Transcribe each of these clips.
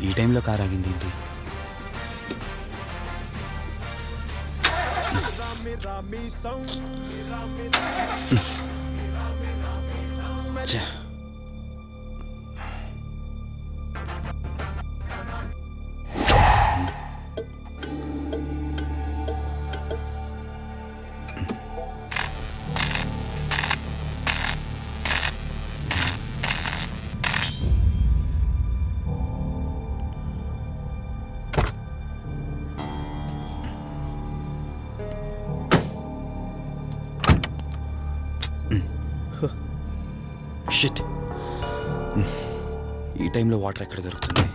ఈ టైంలో కార్ ఆగింది ఏంటి? ఛే. షిట్. ఈ టైంలో వాటర్ ఎక్కడ దొరుకుతుంది?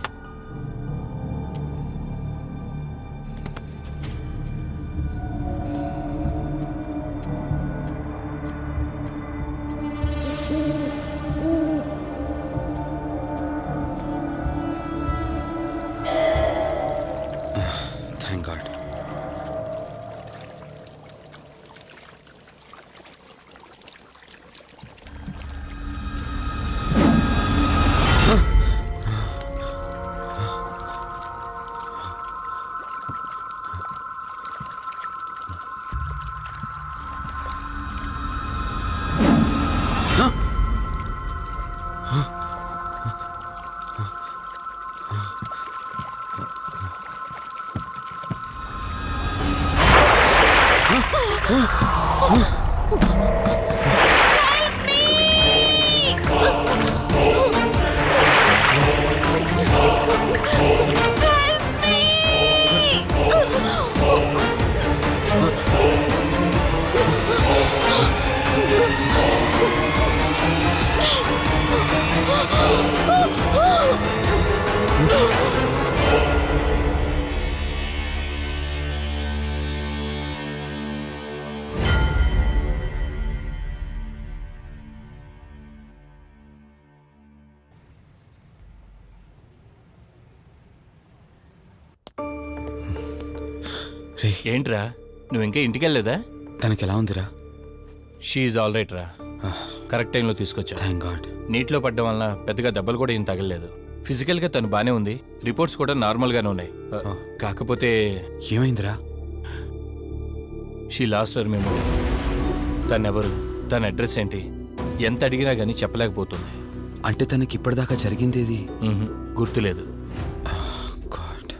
Thank God. ఏంట్రా నువ్వు ఇంకా ఇంటికి వెళ్ళలేదా? తనకి ఎలా ఉందిరా? షీఈ్ ఆల్ రైట్ రా. కరెక్ట్ టైంలో తీసుకొచ్చా. Thank God. నీటిలో పడ్డం వల్ల పెద్దగా దెబ్బలు కూడా ఏం తగలలేదు. ఫిజికల్గా తను బాగానే ఉంది. రిపోర్ట్స్ కూడా నార్మల్గానే ఉన్నాయి. కాకపోతే ఏమైందిరా? She lost her memory. తనెవరు, తన అడ్రస్ ఏంటి, ఎంత అడిగినా కానీ చెప్పలేకపోతుంది. అంటే తనకి ఇప్పటిదాకా జరిగిందేది గుర్తులేదు. God.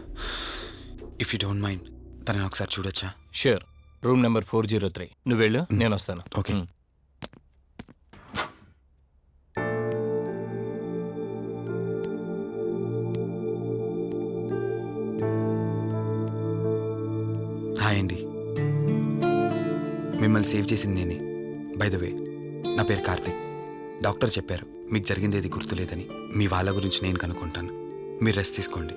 If you don't mind తనని ఒకసారి చూడొచ్చా? ష్యూర్. Room number 403. నువ్వు వెళ్ళు, నేను వస్తాను. ఓకే. హాయ్ అండి. మిమ్మల్ని సేవ్ చేసింది నేనే. బై ద వే, నా పేరు కార్తిక్. డాక్టర్ చెప్పారు మీకు జరిగిందేది గుర్తులేదని. మీ వాళ్ళ గురించి నేను కనుక్కుంటాను. మీరు రెస్ట్ తీసుకోండి.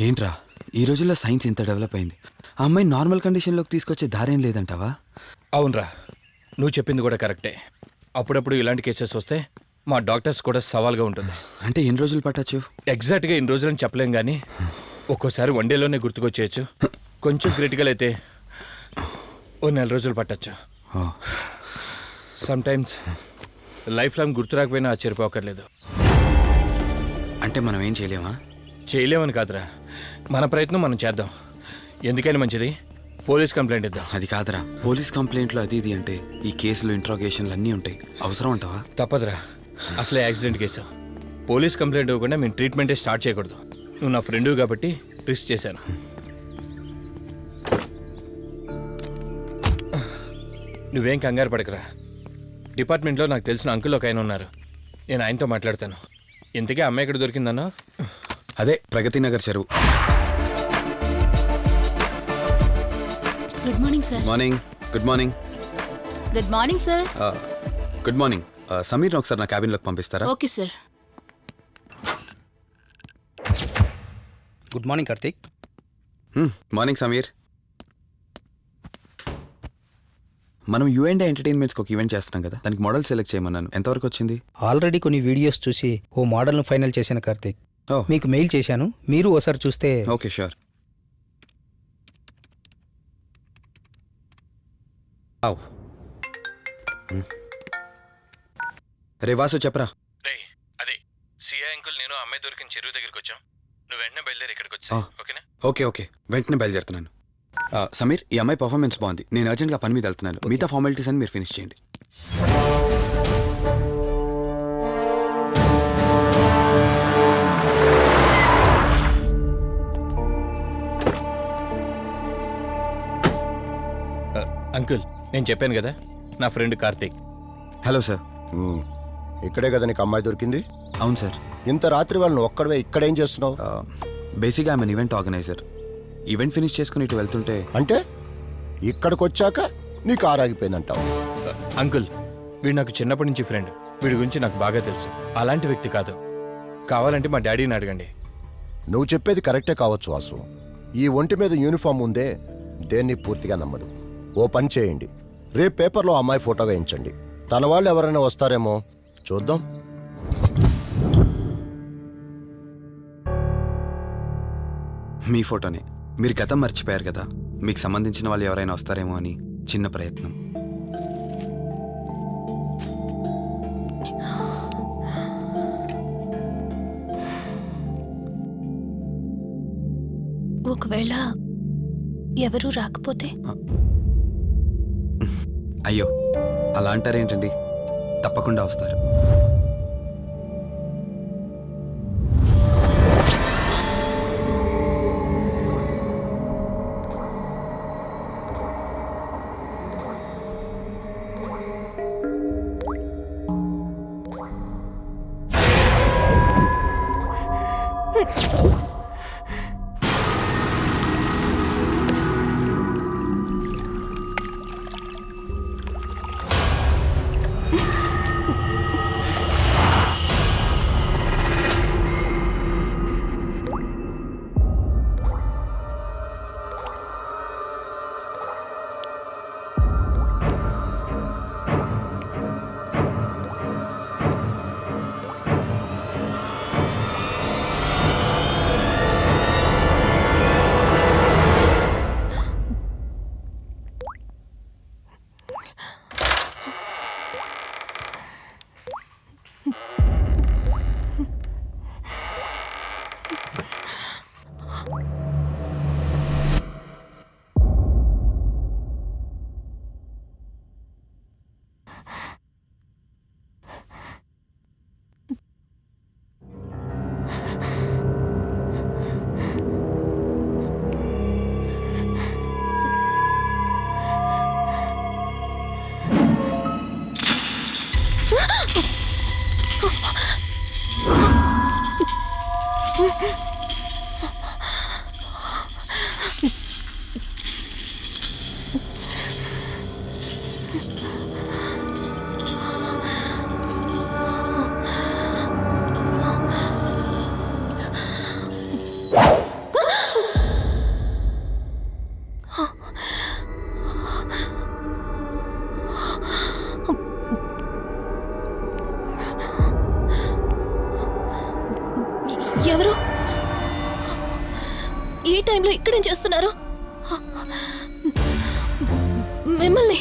ఏంట్రా ఈ రోజుల్లో సైన్స్ ఇంత డెవలప్ అయింది. ఆ అమ్మాయి నార్మల్ కండిషన్లోకి తీసుకొచ్చే దారేం లేదంటావా? అవునరా, నువ్వు చెప్పింది కూడా కరెక్టే. అప్పుడప్పుడు ఇలాంటి కేసెస్ వస్తే మా డాక్టర్స్ కూడా సవాల్గా ఉంటుంది. అంటే ఎన్ని రోజులు పట్టచ్చు? ఎగ్జాక్ట్గా ఇన్ని రోజులని చెప్పలేం కానీ ఒక్కోసారి వన్ డేలోనే గుర్తుకొచ్చేయచ్చు. కొంచెం క్రిటికల్ అయితే ఓ 4 రోజులు పట్టచ్చు. సమ్టైమ్స్ లైఫ్ లాంగ్ గుర్తు రాకపోయినా ఆశ్చర్యపోకర్లేదు. అంటే మనం ఏం చేయలేమా? చేయలేమని కాదురా, మన ప్రయత్నం మనం చేద్దాం. ఎందుకని మంచిది, పోలీస్ కంప్లైంట్ ఇద్దాం. అది కాదురా, పోలీస్ కంప్లైంట్లో అది ఇది అంటే ఈ కేసులు ఇంట్రాగేషన్లు అన్నీ ఉంటాయి. అవసరం అంటావా? తప్పదురా, అసలే యాక్సిడెంట్ కేసు. పోలీస్ కంప్లైంట్ ఇవ్వకుండా మేము ట్రీట్మెంటే స్టార్ట్ చేయకూడదు. నువ్వు నా ఫ్రెండు కాబట్టి రిస్క్ చేశాను. నువ్వేం కంగారు పడకరా. డిపార్ట్మెంట్లో నాకు తెలిసిన అంకుల్ ఒక ఆయన ఉన్నారు. నేను ఆయనతో మాట్లాడతాను. ఇంతకీ అమ్మాయి ఎక్కడ దొరికిందన్నా? అదే ప్రగతి నగర్ చెరువు. Good morning sir. Morning. Good morning. Good morning sir. Good morning. సమీర్ని ఒకసారి నా క్యాబిన్లోకి పంపిస్తారా? Okay sir. Good morning Karthik. Morning Sameer. మనం యుఎండే ఎంటర్టైన్మెంట్స్కి ఒక ఈవెంట్ చేస్తున్నాం కదా, దానికి మోడల్ సెలెక్ట్ చేయమన్నాను. ఎంతవరకు వచ్చింది? ఆల్రెడీ కొన్ని వీడియోస్ చూసి ఓ మోడల్ను ఫైనల్ చేశాను కార్తీక్. ఓ మీకు మెయిల్ చేశాను, మీరు ఒకసారి చూస్తే. Okay sure. రే వాసు చెప్పరా. రేయ్ అదే సిఐ అంకుల్ నేను అమ్మాయి దొరికిన చెరువు దగ్గరికి వచ్చాం. నువ్వు వెంటనే బయలుదేరి ఇక్కడికి వచ్చా. ఓకేనా? ఓకే ఓకే, వెంటనే బయలుదేరుతున్నాను. సమీర్, ఈ అమ్మాయి పర్ఫార్మెన్స్ బాగుంది. నేను అర్జెంట్గా పని మీద వెళ్తున్నాను. మిగతా ఫార్మాలిటీస్ అని మీరు ఫినిష్ చేయండి. అంకుల్ నేను చెప్పాను కదా, నా ఫ్రెండ్ కార్తీక్. Hello sir. ఇక్కడే కదా నీకు అమ్మాయి దొరికింది? అవును సార్. ఇంత రాత్రి వాళ్ళని ఒక్కడవే ఇక్కడేం చేస్తున్నావు? బేసిక్గా I'm event organiser. Event finish చేసుకుని ఇటు వెళ్తుంటే అంటే ఇక్కడికి వచ్చాక నీ కారు ఆగిపోయిందంటావు? అంకుల్ వీడు నాకు చిన్నప్పటి నుంచి ఫ్రెండ్. వీడి గురించి నాకు బాగా తెలుసు. అలాంటి వ్యక్తి కాదు. కావాలంటే మా డాడీని అడగండి. నువ్వు చెప్పేది కరెక్టే కావచ్చు వాసు. ఈ ఒంటి మీద యూనిఫామ్ ఉందే దేన్ని పూర్తిగా నమ్మదు. ఓ పని చేయండి, రేపు పేపర్లో అమ్మాయి ఫోటో వేయించండి. తన వాళ్ళు ఎవరైనా వస్తారేమో చూద్దాం. మీ ఫోటోనే. మీరు గతం మర్చిపోయారు కదా, మీకు సంబంధించిన వాళ్ళు ఎవరైనా వస్తారేమో అని చిన్న ప్రయత్నం. ఒకవేళ ఎవరూ రాకపోతే? అయ్యో అలా అంటారేంటండి, తప్పకుండా వస్తారు. ఎవరు ఈ టైంలో ఇక్కడేం చేస్తున్నారు? మిమ్మల్ని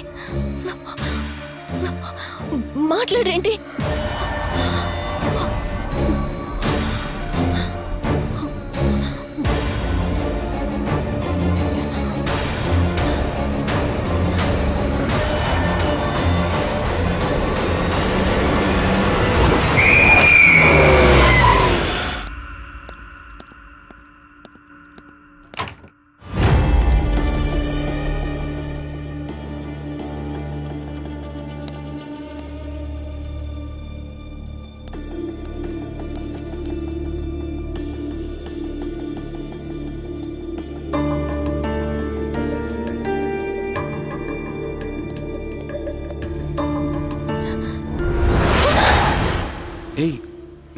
మాట్లాడేంటి?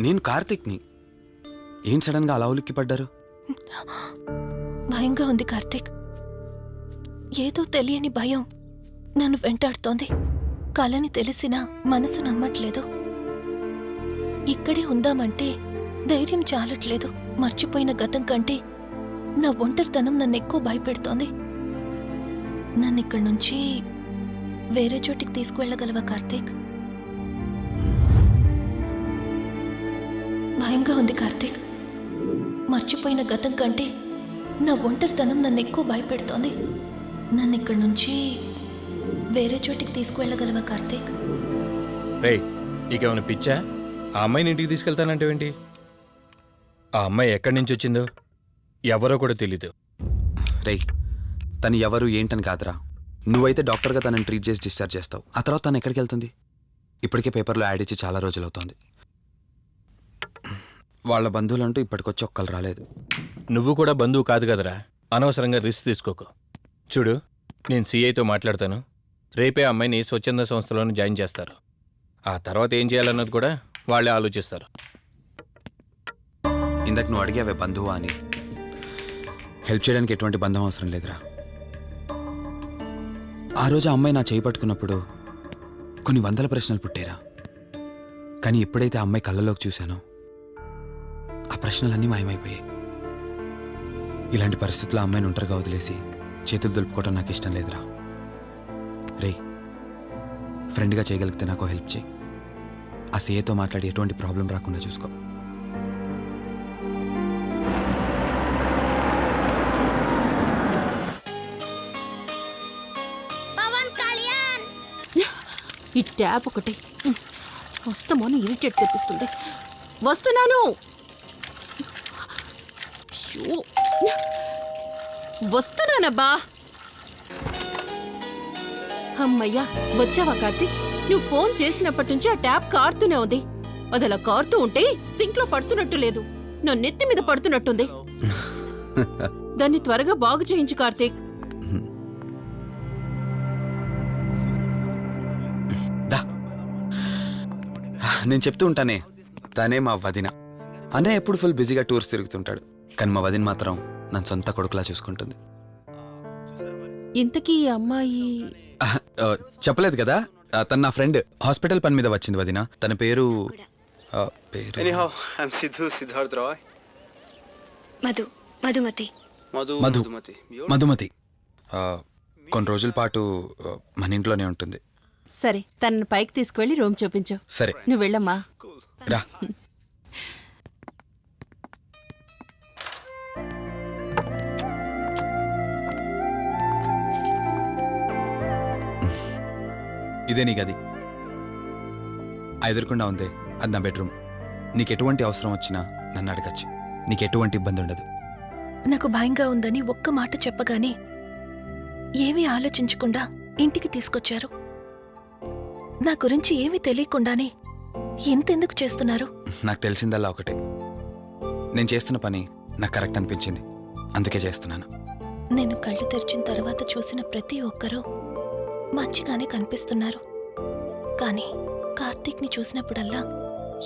నేను కార్తిక్ని. ఏం సడన్గా అలా ఉలిక్కి పడ్డారు? భయంగా ఉంది కార్తీక్. ఏదో తెలియని భయం నన్ను వెంటాడుతోంది. కలని తెలిసినా మనసు నమ్మట్లేదు. ఇక్కడే ఉందామంటే ధైర్యం చాలట్లేదు. మర్చిపోయిన గతం కంటే నా ఒంటరితనం నన్ను ఎక్కువ భయపెడుతోంది. నన్ను ఇక్కడి నుంచి వేరే చోటికి తీసుకువెళ్ళగలవా కార్తీక్? భయంగా ఉంది కార్తీక్. మర్చిపోయిన గతం కంటే నా ఒంటరితనం నన్ను ఎక్కువ భయపెడుతోంది. నన్ను ఇక్కడి నుంచి వేరే చోటికి తీసుకువెళ్ళగలవా కార్తీక్? రే, నీకేమైనా పిచ్చా? ఆ అమ్మాయిని ఇంటికి తీసుకెళ్తానంటేవేంటి? ఆ అమ్మాయి ఎక్కడి నుంచి వచ్చిందో ఎవరో కూడా తెలీదు. రేయ్, తను ఎవరు ఏంటని కాదురా. నువ్వైతే డాక్టర్గా తనని ట్రీట్ చేసి డిశ్చార్జ్ చేస్తావు. ఆ తర్వాత తను ఎక్కడికి వెళ్తుంది? ఇప్పటికే పేపర్లో యాడ్ ఇచ్చి చాలా రోజులవుతోంది. వాళ్ళ బంధువులంటూ ఇప్పటికొచ్చి ఒక్కరు రాలేదు. నువ్వు కూడా బంధువు కాదు కదరా. అనవసరంగా రిస్క్ తీసుకోకు. చూడు, నేను సిఐతో మాట్లాడతాను. రేపే అమ్మాయిని స్వచ్ఛంద సంస్థలోనే జాయిన్ చేస్తారు. ఆ తర్వాత ఏం చేయాలన్నది కూడా వాళ్ళే ఆలోచిస్తారు. ఇందాక నువ్వు అడిగావే బంధువా అని. హెల్ప్ చేయడానికి ఎటువంటి బంధం అవసరం లేదురా. ఆ రోజు ఆ అమ్మాయి నా చేయి పట్టుకున్నప్పుడు కొన్ని వందల ప్రశ్నలు పుట్టేరా. కానీ ఎప్పుడైతే ఆ అమ్మాయి కళ్ళలోకి చూశానో ఆ ప్రశ్నలన్నీ మాయమైపోయాయి. ఇలాంటి పరిస్థితుల్లో అమ్మాయిని ఒంటరిగా వదిలేసి చేతులు దులుపుకోవటం నాకు ఇష్టం లేదురా. రే, ఫ్రెండ్గా చేయగలిగితే నాకు హెల్ప్ చేయి. ఆ సీఏతో మాట్లాడి ఎటువంటి ప్రాబ్లం రాకుండా చూసుకో. ఈ ట్యాప్ ఒకటి వస్తామని ఇరిటేట్ తెప్పిస్తుంది. వస్తున్నాను. అయ్యో, వస్తున్నానబ్బా. అమ్మయ్యా, వచ్చావా కార్తీక్? నువ్వు ఫోన్ చేసినప్పటి నుంచి ఆ ట్యాప్ కారుతూనే ఉంది. అది అలా కారుతూ ఉంటే సింక్ లో పడుతున్నట్టు లేదు, నా నెత్తి మీద పడుతున్నట్టుంది. దాన్ని త్వరగా బాగు చేయించు కార్తీక్. నేను చెప్తూ ఉంటానే, తనే మా వదిన. అనే ఎప్పుడు ఫుల్ బిజీగా టూర్స్ తిరుగుతుంటాడు. కానీ మా వదిన మాత్రం నన్ను సొంత కొడుకులా చూసుకుంటుంది. ఇంతకీ ఈ అమ్మాయి చెప్పలేదు కదా, తను నా ఫ్రెండ్. హాస్పిటల్ పని మీద వచ్చింది వదిన. తన పేరు Anyhow, I'm Siddharth Roy. Madhumati. Madhumati. కొన్ని రోజుల పాటు మన ఇంట్లోనే ఉంటుంది. సరే, తనను పైకి తీసుకువెళ్ళి రూమ్ చూపించు. సరే, నువ్వు వెళ్ళమ్మా. రా. ఇదే నీ గది. ఎదురుకుండా ఉంది, అది నా బెడ్రూమ్. నీకెటువంటి అవసరం వచ్చినా నన్ను అడగచ్చు. నీకెటువంటి ఇబ్బంది ఉండదు. నాకు భయంగా ఉందని ఒక్క మాట చెప్పగానే ఏమీ ఆలోచించకుండా ఇంటికి తీసుకొచ్చారు. నా గురించి ఏమీ తెలియకుండానే ఎంతెందుకు చేస్తున్నారు? నాకు తెలిసిందల్లా ఒకటే, నేను చేస్తున్న పని నాకు కరెక్ట్ అనిపించింది, అందుకే చేస్తున్నాను. నేను కళ్ళు తెరిచిన తర్వాత చూసిన ప్రతి ఒక్కరూ మంచిగానే కనిపిస్తున్నారు. కానీ కార్తీక్ని చూసినప్పుడల్లా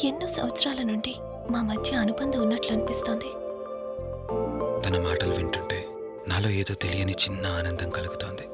ఎన్నో సంవత్సరాల నుండి మా మధ్య అనుబంధం ఉన్నట్లు అనిపిస్తోంది. తన మాటలు వింటుంటే నాలో ఏదో తెలియని చిన్న ఆనందం కలుగుతోంది.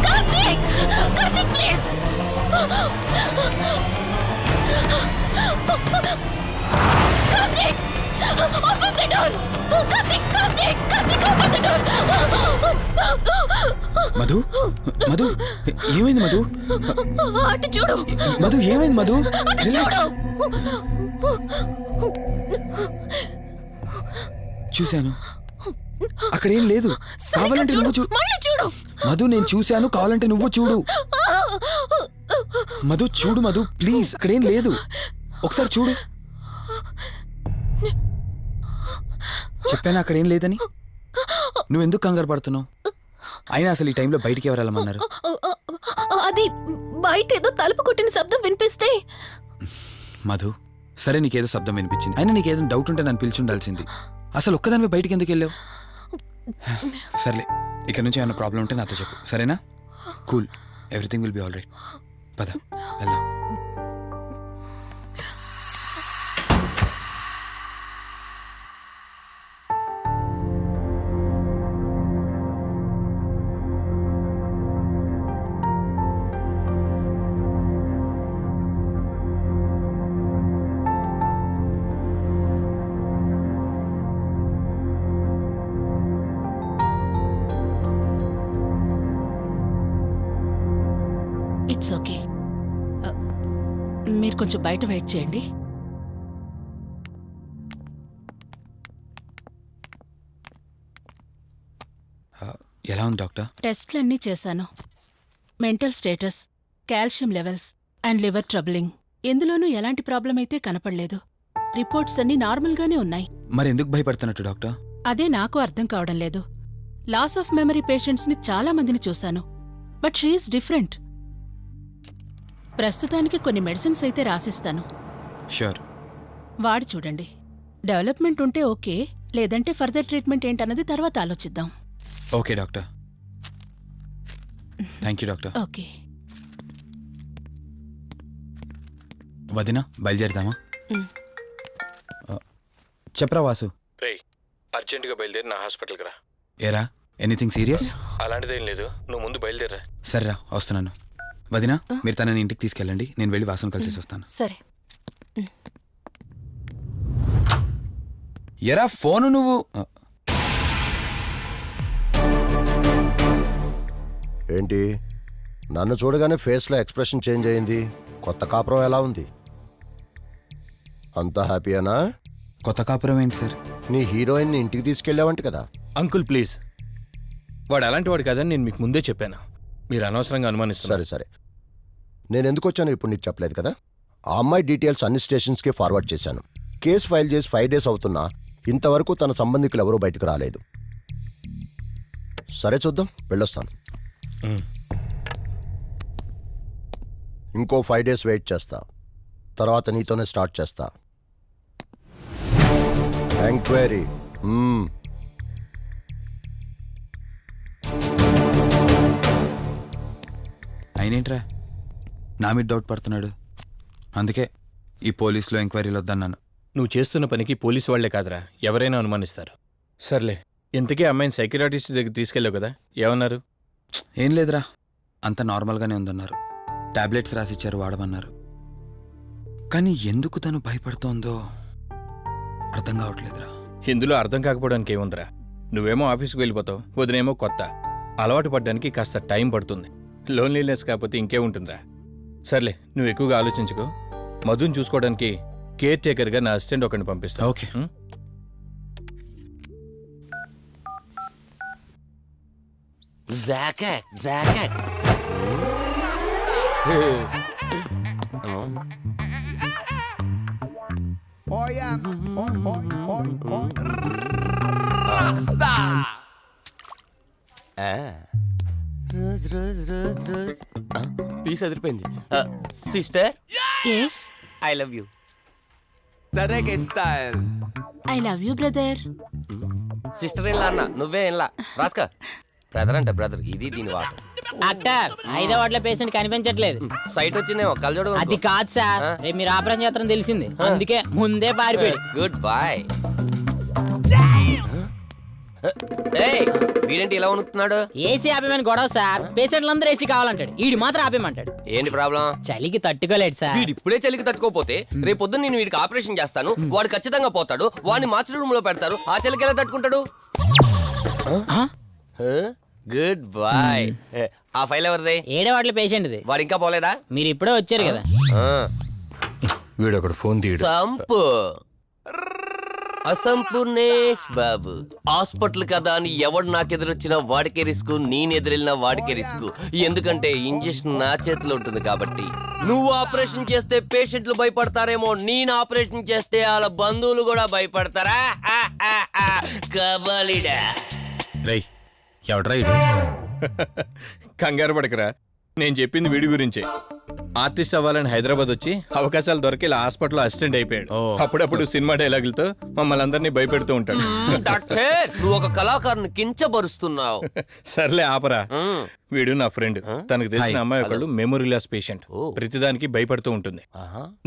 Karthik! Karthik, please! Karthik! Open the door! Karthik! Karthik! Karthik, open the door! Madhu Madhu ఏమైంది మధు? అటు చూడు! మధు ఏమైంది మధు? అటు రిలాక్స్. చూడు! చూశాను, అక్కడేం లేదు. కావాలంటే నువ్వు చూడు. మళ్ళీ చూడు! మధు నేను చూశాను, కావాలంటే నువ్వు చూడు. మధు చూడు మధు, ప్లీజ్, అక్కడేం లేదు. ఒకసారి చూడు. చెప్పాను అక్కడేం లేదని. నువ్వెందుకు కంగారు పడుతున్నావు? అయినా అసలు ఈ టైంలో బయటికి ఎవరు వెళ్ళమన్నారు? అది బయట ఏదో తలుపు కొట్టిన శబ్దం వినిపిస్తే. మధు, సరే నీకేదో శబ్దం వినిపించింది, అయినా నీకేదో డౌట్ ఉంటే నన్ను పిలిచి ఉండాల్సింది. అసలు ఒక్కదానివే బయటికి ఎందుకు వెళ్ళావు? సర్లే, ఇక్కడ నుంచి ఏమైనా ప్రాబ్లం ఉంటే నాతో చెప్పు, సరేనా? Cool, everything will be all right. పద వెళ్దాం. It's okay. మీరు కొంచెం బయట వెయిట్ చేయండి. ఎలా ఉంది డాక్టర్? టెస్ట్లన్నీ చేశాను. Mental status, calcium levels and liver troubling, ఎందులోనూ ఎలాంటి ప్రాబ్లం అయితే కనపడలేదు. రిపోర్ట్స్ అన్నీ నార్మల్గానే ఉన్నాయి. మరి ఎందుకు భయపడుతున్నట్టు డాక్టర్? అదే నాకు అర్థం కావడం లేదు. లాస్ ఆఫ్ మెమరీ పేషెంట్స్ని చాలా మందిని చూశాను, బట్ షీఈస్ డిఫరెంట్. ప్రస్తుతానికి కొన్ని మెడిసిన్స్ అయితే రాసిస్తాను, షూర్. వాడి చూడండి. డెవలప్మెంట్ ఉంటే ఓకే, లేదంటే ఫర్దర్ ట్రీట్మెంట్ ఏంటన్నది తర్వాత ఆలోచిద్దాం. Okay doctor. Thank you doctor. Okay. వదినా, బయలుదేరుదామా? చెప్పరా వాసు. రేయ్, అర్జెంటుగా బయలుదేరి నా హాస్పిటల్కి రా. ఏరా, ఎనీథింగ్ సీరియస్? అలాంటిదేం లేదు, నువ్వు ముందు బయలుదేరా. సరేరా, వస్తున్నాను. వదినా, మీరు తనని ఇంటికి తీసుకెళ్ళండి, నేను వెళ్ళి వాసన కలిసేసి వస్తాను. సరే. ఎరా ఫోను నువ్వు. ఏంటి, నన్ను చూడగానే ఫేస్లో ఎక్స్ప్రెషన్ చేంజ్ అయింది? కొత్త కాపురం ఎలా ఉంది? అంతా హ్యాపీయేనా? కొత్త కాపురం ఏంటి సార్? నీ హీరోయిన్ని ఇంటికి తీసుకెళ్ళావంట కదా? అంకుల్ ప్లీజ్, వాడు అలాంటి వాడు కాదని నేను మీకు ముందే చెప్పాను. మీరు అనవసరంగా అనుమానిస్తున్నారు. సరే సరే, నేను ఎందుకు వచ్చానో ఇప్పుడు నీకు చెప్పలేదు కదా. ఆ అమ్మాయి డీటెయిల్స్ అన్ని స్టేషన్స్కి ఫార్వర్డ్ చేశాను. కేసు ఫైల్ చేసి 5 days అవుతున్నా ఇంతవరకు తన సంబంధికులు ఎవరూ బయటకు రాలేదు. సరే చూద్దాం, వెళ్ళొస్తాను. ఇంకో 5 days వెయిట్ చేస్తా, తర్వాత నీతోనే స్టార్ట్ చేస్తా ఎంక్వైరీ. అయినేంట్రా నా మీద డౌట్ పడుతున్నాడు? అందుకే ఈ పోలీసులో ఎంక్వైరీలు వద్దన్నాను. నువ్వు చేస్తున్న పనికి పోలీసు వాళ్లే కాదురా, ఎవరైనా అనుమానిస్తారు. సర్లే, ఇంతకీ అమ్మాయిని సైకియాట్రిస్ట్ దగ్గర తీసుకెళ్ళావు కదా, ఏమన్నారు? ఏం లేదురా, అంత నార్మల్గానే ఉందన్నారు. టాబ్లెట్స్ రాసిచ్చారు, వాడమన్నారు. కానీ ఎందుకు తను భయపడుతోందో అర్థం కావట్లేదురా. ఇందులో అర్థం కాకపోవడానికి ఏముందిరా? నువ్వేమో ఆఫీస్కి వెళ్ళిపోతావు, వదినేమో కొత్త. అలవాటు పడ్డానికి కాస్త టైం పడుతుంది. లోన్లీనెస్ కాకపోతే ఇంకేముంటుందిరా. సర్లే, నువ్వు ఎక్కువగా ఆలోచించుకో. మధుని చూసుకోవడానికి కేర్ టేకర్గా నా అసిస్టెంట్ ఒకరిని పంపిస్తా. Okay. Rose rose rose rose piece అదిరిపోయింది. Sister, yes, I love you. I love you brother. Sister ఏం అన్న, నువ్వే ఏం రాస్కా. బ్రదర్ అంటే బ్రదర్, ఇది దీని వాటర్. డాక్టర్, 5వ వార్డులో పేషెంట్ కనిపించట్లేదు. సైట్ వచ్చిందేమో, కళ్ళజోడు. అది కాదు సార్, రేపు మీరు ఆపరేషన్ చేస్తారని తెలిసింది, అందుకే ముందే పారిపోయి. Good boy. ఏయ్, వీడేంటి ఇలా ఉనుకుతున్నాడు? ఏసీ ఆపేమని గొడవ సార్. పేషెంట్లందరూ ఏసీ కావాలంటాడు, ఈడు మాత్రం ఆపేమంటాడు. ఏంటి ప్రాబ్లం? చలికి తట్టుకోలేడు సార్. వీడు ఇప్పుడే చలికి తట్టుకోపోతే రేపు పొద్దున్న నేను వీడికి ఆపరేషన్ చేస్తాను, వాడు ఖచ్చితంగా పోతాడు, వాడిని మార్చి రూమ్ లో పెడతారు. ఆ చలికి ఎలా తట్టుకుంటాడు? Good boy. ఆ ఫైల్ ఎవరిది? 7వ వార్డులో పేషెంట్ది. వాడు ఇంకా పోలేదా? మీరు ఇప్పుడే వచ్చారు కదా. వీడొకడు ఫోన్ తీయడు. సంపు అసంపూర్ణేష్ బాబు. హాస్పిటల్ కదా అని ఎవడు నాకెదురొచ్చినా వాడికే రిస్క్, నేనెదురెళ్ళినా వాడికే రిస్క్. ఎందుకంటే ఇంజెక్షన్ నా చేతిలో ఉంటుంది కాబట్టి. నువ్వు ఆపరేషన్ చేస్తే పేషెంట్లు భయపడతారేమో, నేను ఆపరేషన్ చేస్తే వాళ్ళ బంధువులు కూడా భయపడతారా? కబాలిడా. రేయ్, ఎవడ్రా ఇడు? కంగారు పడకరా, నేను చెప్పింది వీడి గురించే. ఆర్టిస్ట్ అవ్వాలని హైదరాబాద్ వచ్చి అవకాశాలు దొరికి ఇలా హాస్పిటల్లో అసిస్టెంట్ అయిపోయాడు. అప్పుడప్పుడు సినిమా డైలాగులతో మమ్మల్ని అందరినీ భయపెడుతూ ఉంటాడు. డాక్టర్, నువ్వు ఒక కళాకారుని కించబరుస్తున్నావు. సర్లే ఆపరా. వీడు నా ఫ్రెండ్. తనకు తెలిసిన అమ్మాయి ఒకళ్ళు మెమొరీ లాస్ పేషెంట్. ప్రతిదానికి భయపడుతూ ఉంటుంది.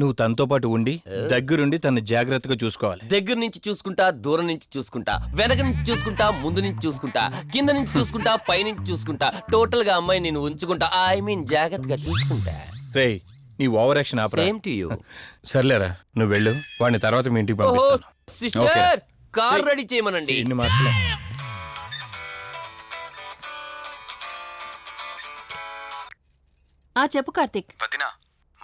నువ్వు తనతో పాటు ఉండి దగ్గరుండి తను జాగ్రత్తగా చూసుకోవాలి. దగ్గర నుంచి చూసుకుంటా, దూరం నుంచి చూసుకుంటా, వెనక నుంచి చూసుకుంటా, ముందు నుంచి చూసుకుంటా, కింద నుంచి చూసుకుంటా, పై నుంచి చూసుకుంటా, టోటల్ గా అమ్మాయి నేను ఉంచుకుంటా. ఐ మీన్ జాగ్రత్తగా చూసుకుంటా. రేయ్, నీ over action opera. Same to you. సర్లేరా, నువ్వు వెళ్ళు. వాడిని తర్వాత మీ ఇంటికి పంపిస్తాను. సిస్టర్, కార్ రెడీ చేయమనండి. ఇన్ని మార్చలే. చెప్పు కార్తిక్. వదినా,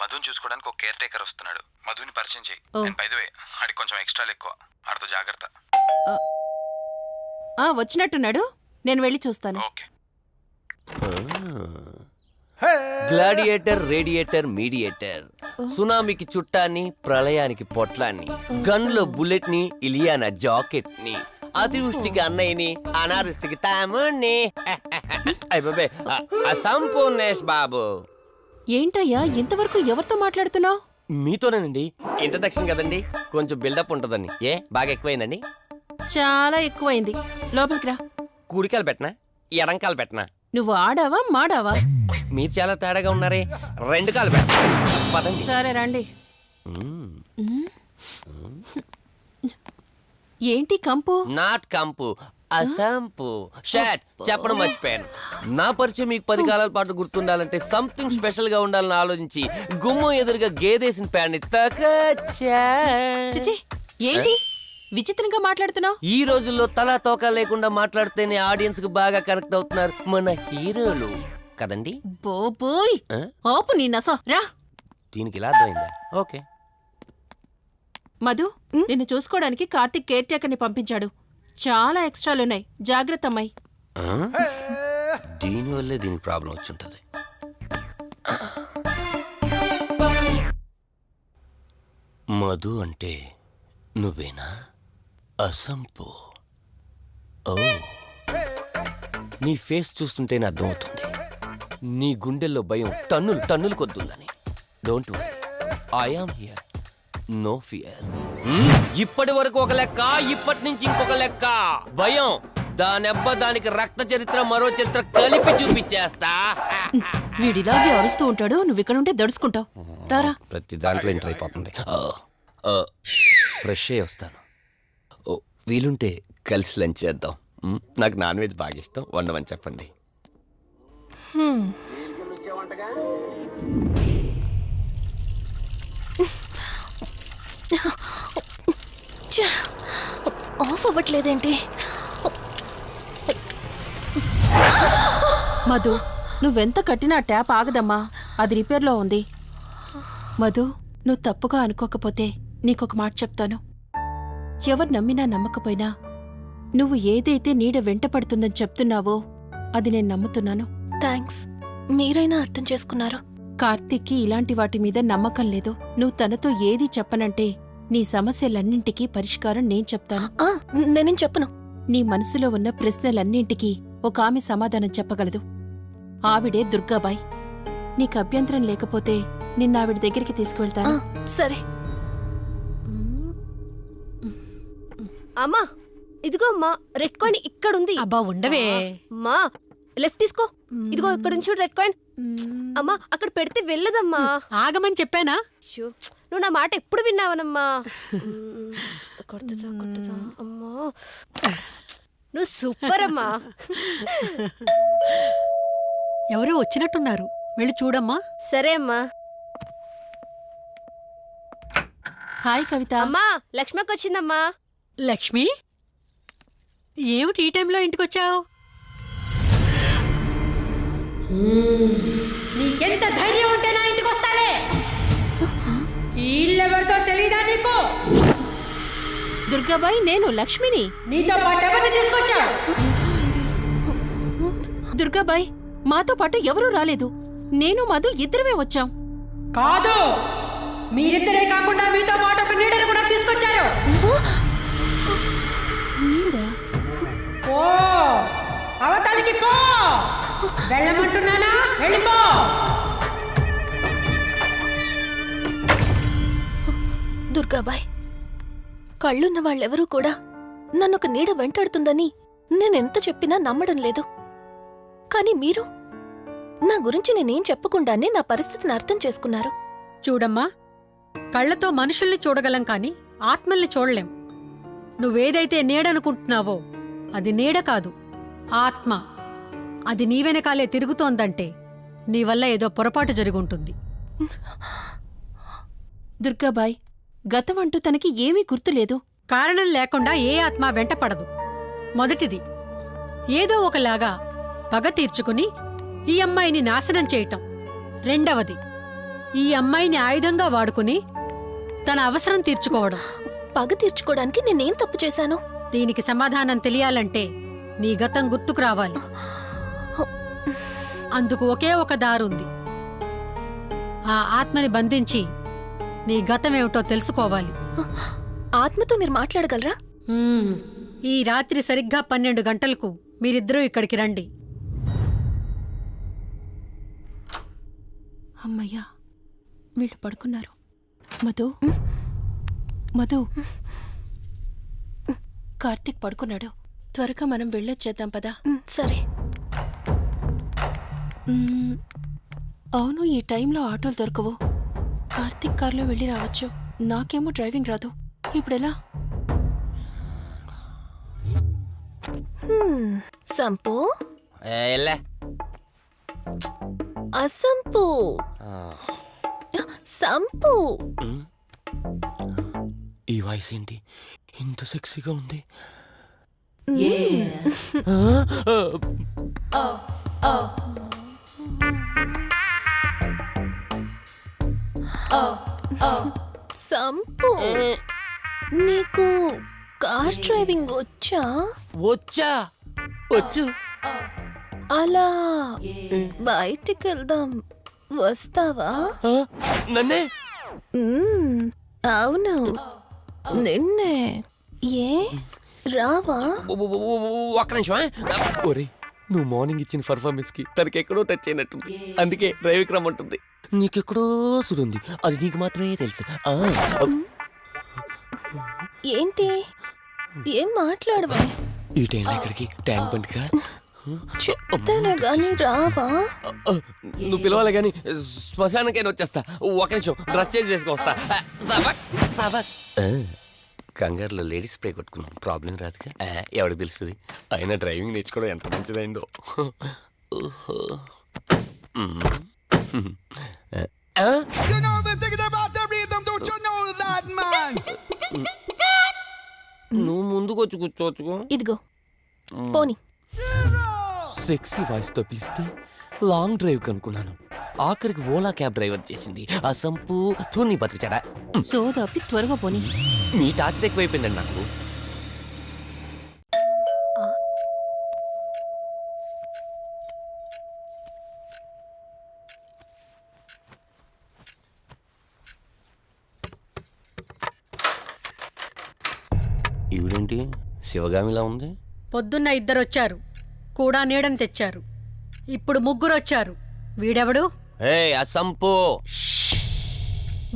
మధుని చూసుకోవడానికి ఒక కేర్ టేకర్ వస్తున్నాడు. మధుని పరిచయం చేయి. బై ది వే, ఆడికి కొంచెం ఎక్స్ట్రాలు ఎక్కువ, ఆడితో జాగ్రత్త. వచ్చినట్టున్నాడు, నేను వెళ్ళి చూస్తాను. ఓకే. Gladiator, radiator, mediator. సునామీకి చుట్టాన్ని, ప్రళయానికి పొట్లాన్ని, గన్లో బుల్లెట్ ని, ఇలియానా జాకెట్ ని, అతివృష్టికి అన్నయ్యని, అనావృష్టికి తమ్ముణ్ణి. అయిపోయి అసంపూర్ణేష్ బాబు. ఏంటయ్యా, ఇంతవరకు ఎవరితో మాట్లాడుతున్నావు? మీతోనేనండి. ఇంట్రడక్షన్ కదండి, కొంచెం బిల్డప్ ఉంటుందని. బాగా ఎక్కువైందండి? చాలా ఎక్కువైంది. లోపలికి రా. కుడికాలు పెట్టనా, ఎడంకాలు పెట్టనా? నువ్వు ఆడావా మాడావా? మీరు చాలా తేడాగా ఉన్నారే. 2 కాలు పెట్ట. పదండి. సరే రండి. ఏంటి కంపు? నాట్ కంపు, అసంపు. షాట్ చెప్పడం మర్చిపోయాను. నా పరిచయం మీకు 10 కాలాల పాటు గుర్తుండాలంటే సంథింగ్ స్పెషల్ గా ఉండాలని ఆలోచించి గుమ్మం ఎదురుగా గేదేసిన ప్యాడ్ని తకచ్చా. చిచి, ఏంటి విచిత్రంగా మాట్లాడుతున్నావు? ఈ రోజుల్లో తలా తోక లేకుండా మాట్లాడితేనే ఆడియన్స్ కు బాగా కనెక్ట్ అవుతున్నారు మన హీరోలు కదండి. బోబోయ్, ఆపు నీ నస. రా. దీనికి ఇలా అర్థమైందా? ఓకే. మధు, నిన్ను చూసుకోవడానికి కార్తిక్ కేర్ టేకర్ని పంపించాడు. చాలా ఎక్స్ట్రాలున్నాయి, జాగ్రత్త అమ్మాయి. దీనివల్లే దీనికి ప్రాబ్లం వచ్చుంటది. మధు అంటే నువ్వేనా? అసంపు. ఓ, నీ ఫేస్ చూస్తుంటేనే అర్థమవుతుంది నీ గుండెల్లో భయం టన్నులు టన్నులు కొద్దుందని. Don't worry, I am here, no fear. ఇప్పటి వరకు ఒక లెక్క, ఇప్పటి నుంచి ఇంకొక లెక్క. భయం దానెబ్బ, దానికి రక్త చరిత్ర, మరో చరిత్ర కలిపి చూపించేస్తా. వీడిలాగే అరుస్తూ ఉంటాడు, నువ్వు ఇక్కడ ఉంటే దడుచుకుంటావు. రారా. ప్రతి దాంట్లో ఎంటర్ అయిపోతుంది. ఫ్రెష్ అయ్యి వస్తాను. వీలుంటే కలిసి లంచ్ చేద్దాం. నాకు నాన్ వెజ్ బాగా ఇష్టం, వండమని చెప్పండి. ఛ! ఆఫ్ అవ్వట్లేదేంటి? మధు నువ్వెంత కట్టినా ట్యాప్ ఆగదమ్మా, అది రిపేర్లో ఉంది. మధు నువ్వు తప్పుగా అనుకోకపోతే నీకొక మాట చెప్తాను. ఎవరు నమ్మినా నమ్మకపోయినా నువ్వు ఏదైతే నీడ వెంట పడుతుందని చెప్తున్నావో అది నేను నమ్ముతున్నాను. థ్యాంక్స్, మీరైనా అర్థం చేసుకున్నారు. కార్తీక్కి ఇలాంటి వాటి మీద నమ్మకం లేదు. నువ్వు తనతో ఏది చెప్పనంటే నీ సమస్యలన్నింటికీ పరిష్కారం నేను చెప్తాను. నేనేం చెప్పను. నీ మనసులో ఉన్న ప్రశ్నలన్నింటికీ ఒక ఆమె సమాధానం చెప్పగలదు. ఆవిడే దుర్గాబాయ్. నీకు అభ్యంతరం లేకపోతే నిన్నావిడ దగ్గరికి తీసుకువెళ్తాను. సరే. అమ్మా ఇదిగో అమ్మా, రెడ్ కాయిన్ ఇక్కడుంది. అబ్బా ఉండవే. అమ్మా లెఫ్ట్ తీసుకో. ఇదిగో ఇక్కడ నుంచి రెడ్ కాయిన్. అమ్మా అక్కడ పెడితే వెళ్ళదమ్మా. ఆగమని చెప్పానా? అయ్యో, నువ్వు నా మాట ఎప్పుడు విన్నావనమ్మా. కొడుతుందా కొడుతుందా అమ్మా, నువ్వు సూపర్ అమ్మా. ఎవరో వచ్చినట్టున్నారు, వెళ్ళి చూడమ్మా. సరే అమ్మా. హాయ్ కవిత. అమ్మా లక్ష్మకి వచ్చిందమ్మా. లక్ష్మి, ఏమిటి ఈ టైంలో ఇంటికొచ్చావు? నీకెంత ధైర్యం ఉంటే నా ఇంటికి వస్తావే? ఈ ఇల్లెవరితో తెలీదా నీకు? దుర్గాబాయ్, నేను లక్ష్మిని. నీతో పాటు ఎవరిని తీసుకొచ్చావు? దుర్గాబాయ్, మాతో పాటు ఎవరూ రాలేదు. నేను మధు ఇద్దరమే వచ్చాం. కాదు, మీరిద్దరే కాకుండా మీతో పాటు ఒక నీడను కూడా తీసుకొచ్చారు. ఓ అవతలికి పో. వెళ్ళమంటున్నానా? వెళ్ళిపో. దుర్గాబాయ్, కళ్ళున్న వాళ్ళెవరూ కూడా నన్నొక నీడ వెంటాడుతుందని నేనెంత చెప్పినా నమ్మడం లేదు. కానీ మీరు నా గురించి నేనేం చెప్పకుండానే నా పరిస్థితిని అర్థం చేసుకున్నారు. చూడమ్మా, కళ్ళతో మనుషుల్ని చూడగలం కాని ఆత్మల్ని చూడలేం. నువ్వేదైతే నీడనుకుంటున్నావో అది నీడ కాదు, ఆత్మ. అది నీ వెనకాలే తిరుగుతోందంటే నీ వల్ల ఏదో పొరపాటు జరుగుంటుంది. దుర్గాబాయ్, గతం అంటూ తనకి ఏమీ గుర్తులేదు. కారణం లేకుండా ఏ ఆత్మ వెంటపడదు. మొదటిది, ఏదో ఒకలాగా పగ తీర్చుకుని ఈ అమ్మాయిని నాశనం చేయటం. రెండవది, ఈ అమ్మాయిని ఆయుధంగా వాడుకుని తన అవసరం తీర్చుకోవడం. పగ తీర్చుకోవడానికి నేనేం తప్పు చేశాను? దీనికి సమాధానం తెలియాలంటే నీ గతం గుర్తుకు రావాలి. అందుకు ఒకే ఒక దారుంది. ఆ ఆత్మని బంధించి నీ గతమేమిటో తెలుసుకోవాలి. ఆత్మతో మీరు మాట్లాడగలరా? ఈ రాత్రి సరిగ్గా 12 గంటలకు మీరిద్దరూ ఇక్కడికి రండి. అమ్మయ్యా, వీళ్ళు పడుకున్నారు. మధు, మధు, కార్తీక్ పడుకున్నాడు. త్వరగా మనం వెళ్ళొచ్చేద్దాం పదా. సరే. అవును, ఈ టైంలో ఆటోలు దొరకవు. కార్తీక్ కార్లో వెళ్ళి రావచ్చు. నాకేమో డ్రైవింగ్ రాదు. ఇప్పుడెలా? సంపు, అసంపు, సంపు. ఈ వాయిస్ ఏంటి ఇంత సెక్సీగా ఉంది? సంపు, నీకు కార్ డ్రైవింగ్ వచ్చా? వచ్చా? వచ్చు. అలా బయటికి వెళ్దాం, వస్తావా? నన్నే? అవును, నిన్నే. ఏ రావా? ఒక్క నిమిషం. ఒరే, నువ్వు మార్నింగ్ ఇచ్చిన పర్ఫార్మెన్స్ కి తనకి ఎక్కడో టచ్ అయినట్టుంది. అందుకే డ్రైవింగ్ రమ్మంటుంది. నీకెక్కడో సుడుంది, అది నీకు మాత్రమే తెలుసు. ఏంటి? ఏం మాట్లాడవా? ఈ టైంలో ఎక్కడికి? ట్యాంక్ బండ్కా? చెప్తాను గాని రావా? నువ్వు పిలవాలి గాని శ్మశానకైనా వచ్చేస్తా. ఒక నిమిషం, డ్రెస్ చేంజ్ చేసుకుని వస్తా. కంగారులో లేడీస్ స్ప్రే కొట్టుకున్నాం, ప్రాబ్లం రాదుగా. ఎవరికి తెలుస్తుంది? అయినా డ్రైవింగ్ నేర్చుకోవడం ఎంత మంచిదైందో. నువ్వు ముందుకొచ్చి కూర్చోవచ్చుకో. ఇదిగో పోనీ. సెక్సీ వాయిస్తో పిలిస్తే లాంగ్ డ్రైవ్ కనుక్కున్నాను. ఆఖరికి ఓలా క్యాబ్ డ్రైవర్ చేసింది ఆ సంపు తూని బతికిచాడా. సోదాపి త్వరగా పోనీ. మీ టార్చర్ ఎక్కువైపోయిందండి నాకు. ఈవిడేంటి శివగామిలా ఉంది? పొద్దున్న ఇద్దరొచ్చారు, కూడా నీడని తెచ్చారు. ఇప్పుడు ముగ్గురొచ్చారు. వీడెవడు? ఏ అసంపు,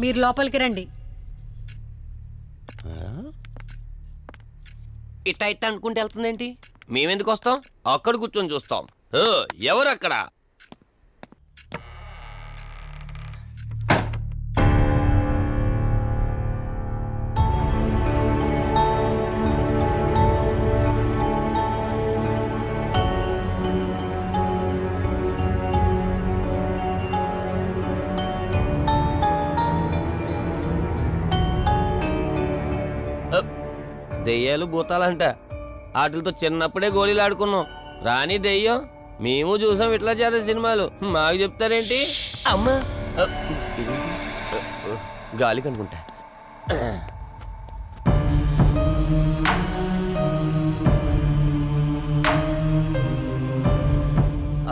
మీరు లోపలికి రండి. ఇట్ట ఇట్ట అనుకుంటే వెళ్తుందేంటి? మేమెందుకు వస్తాం? అక్కడ కూర్చొని చూస్తాం. ఎవరు అక్కడ? దెయ్యాలు భూతాలంట. వాటితో చిన్నప్పుడే గోళీలు ఆడుకున్నాం. రాని దెయ్యం మేము చూసాం ఇట్లా చేరే సినిమాలు. మాకు చెప్తారేంటి? అమ్మా గాలి కనుకుంటా.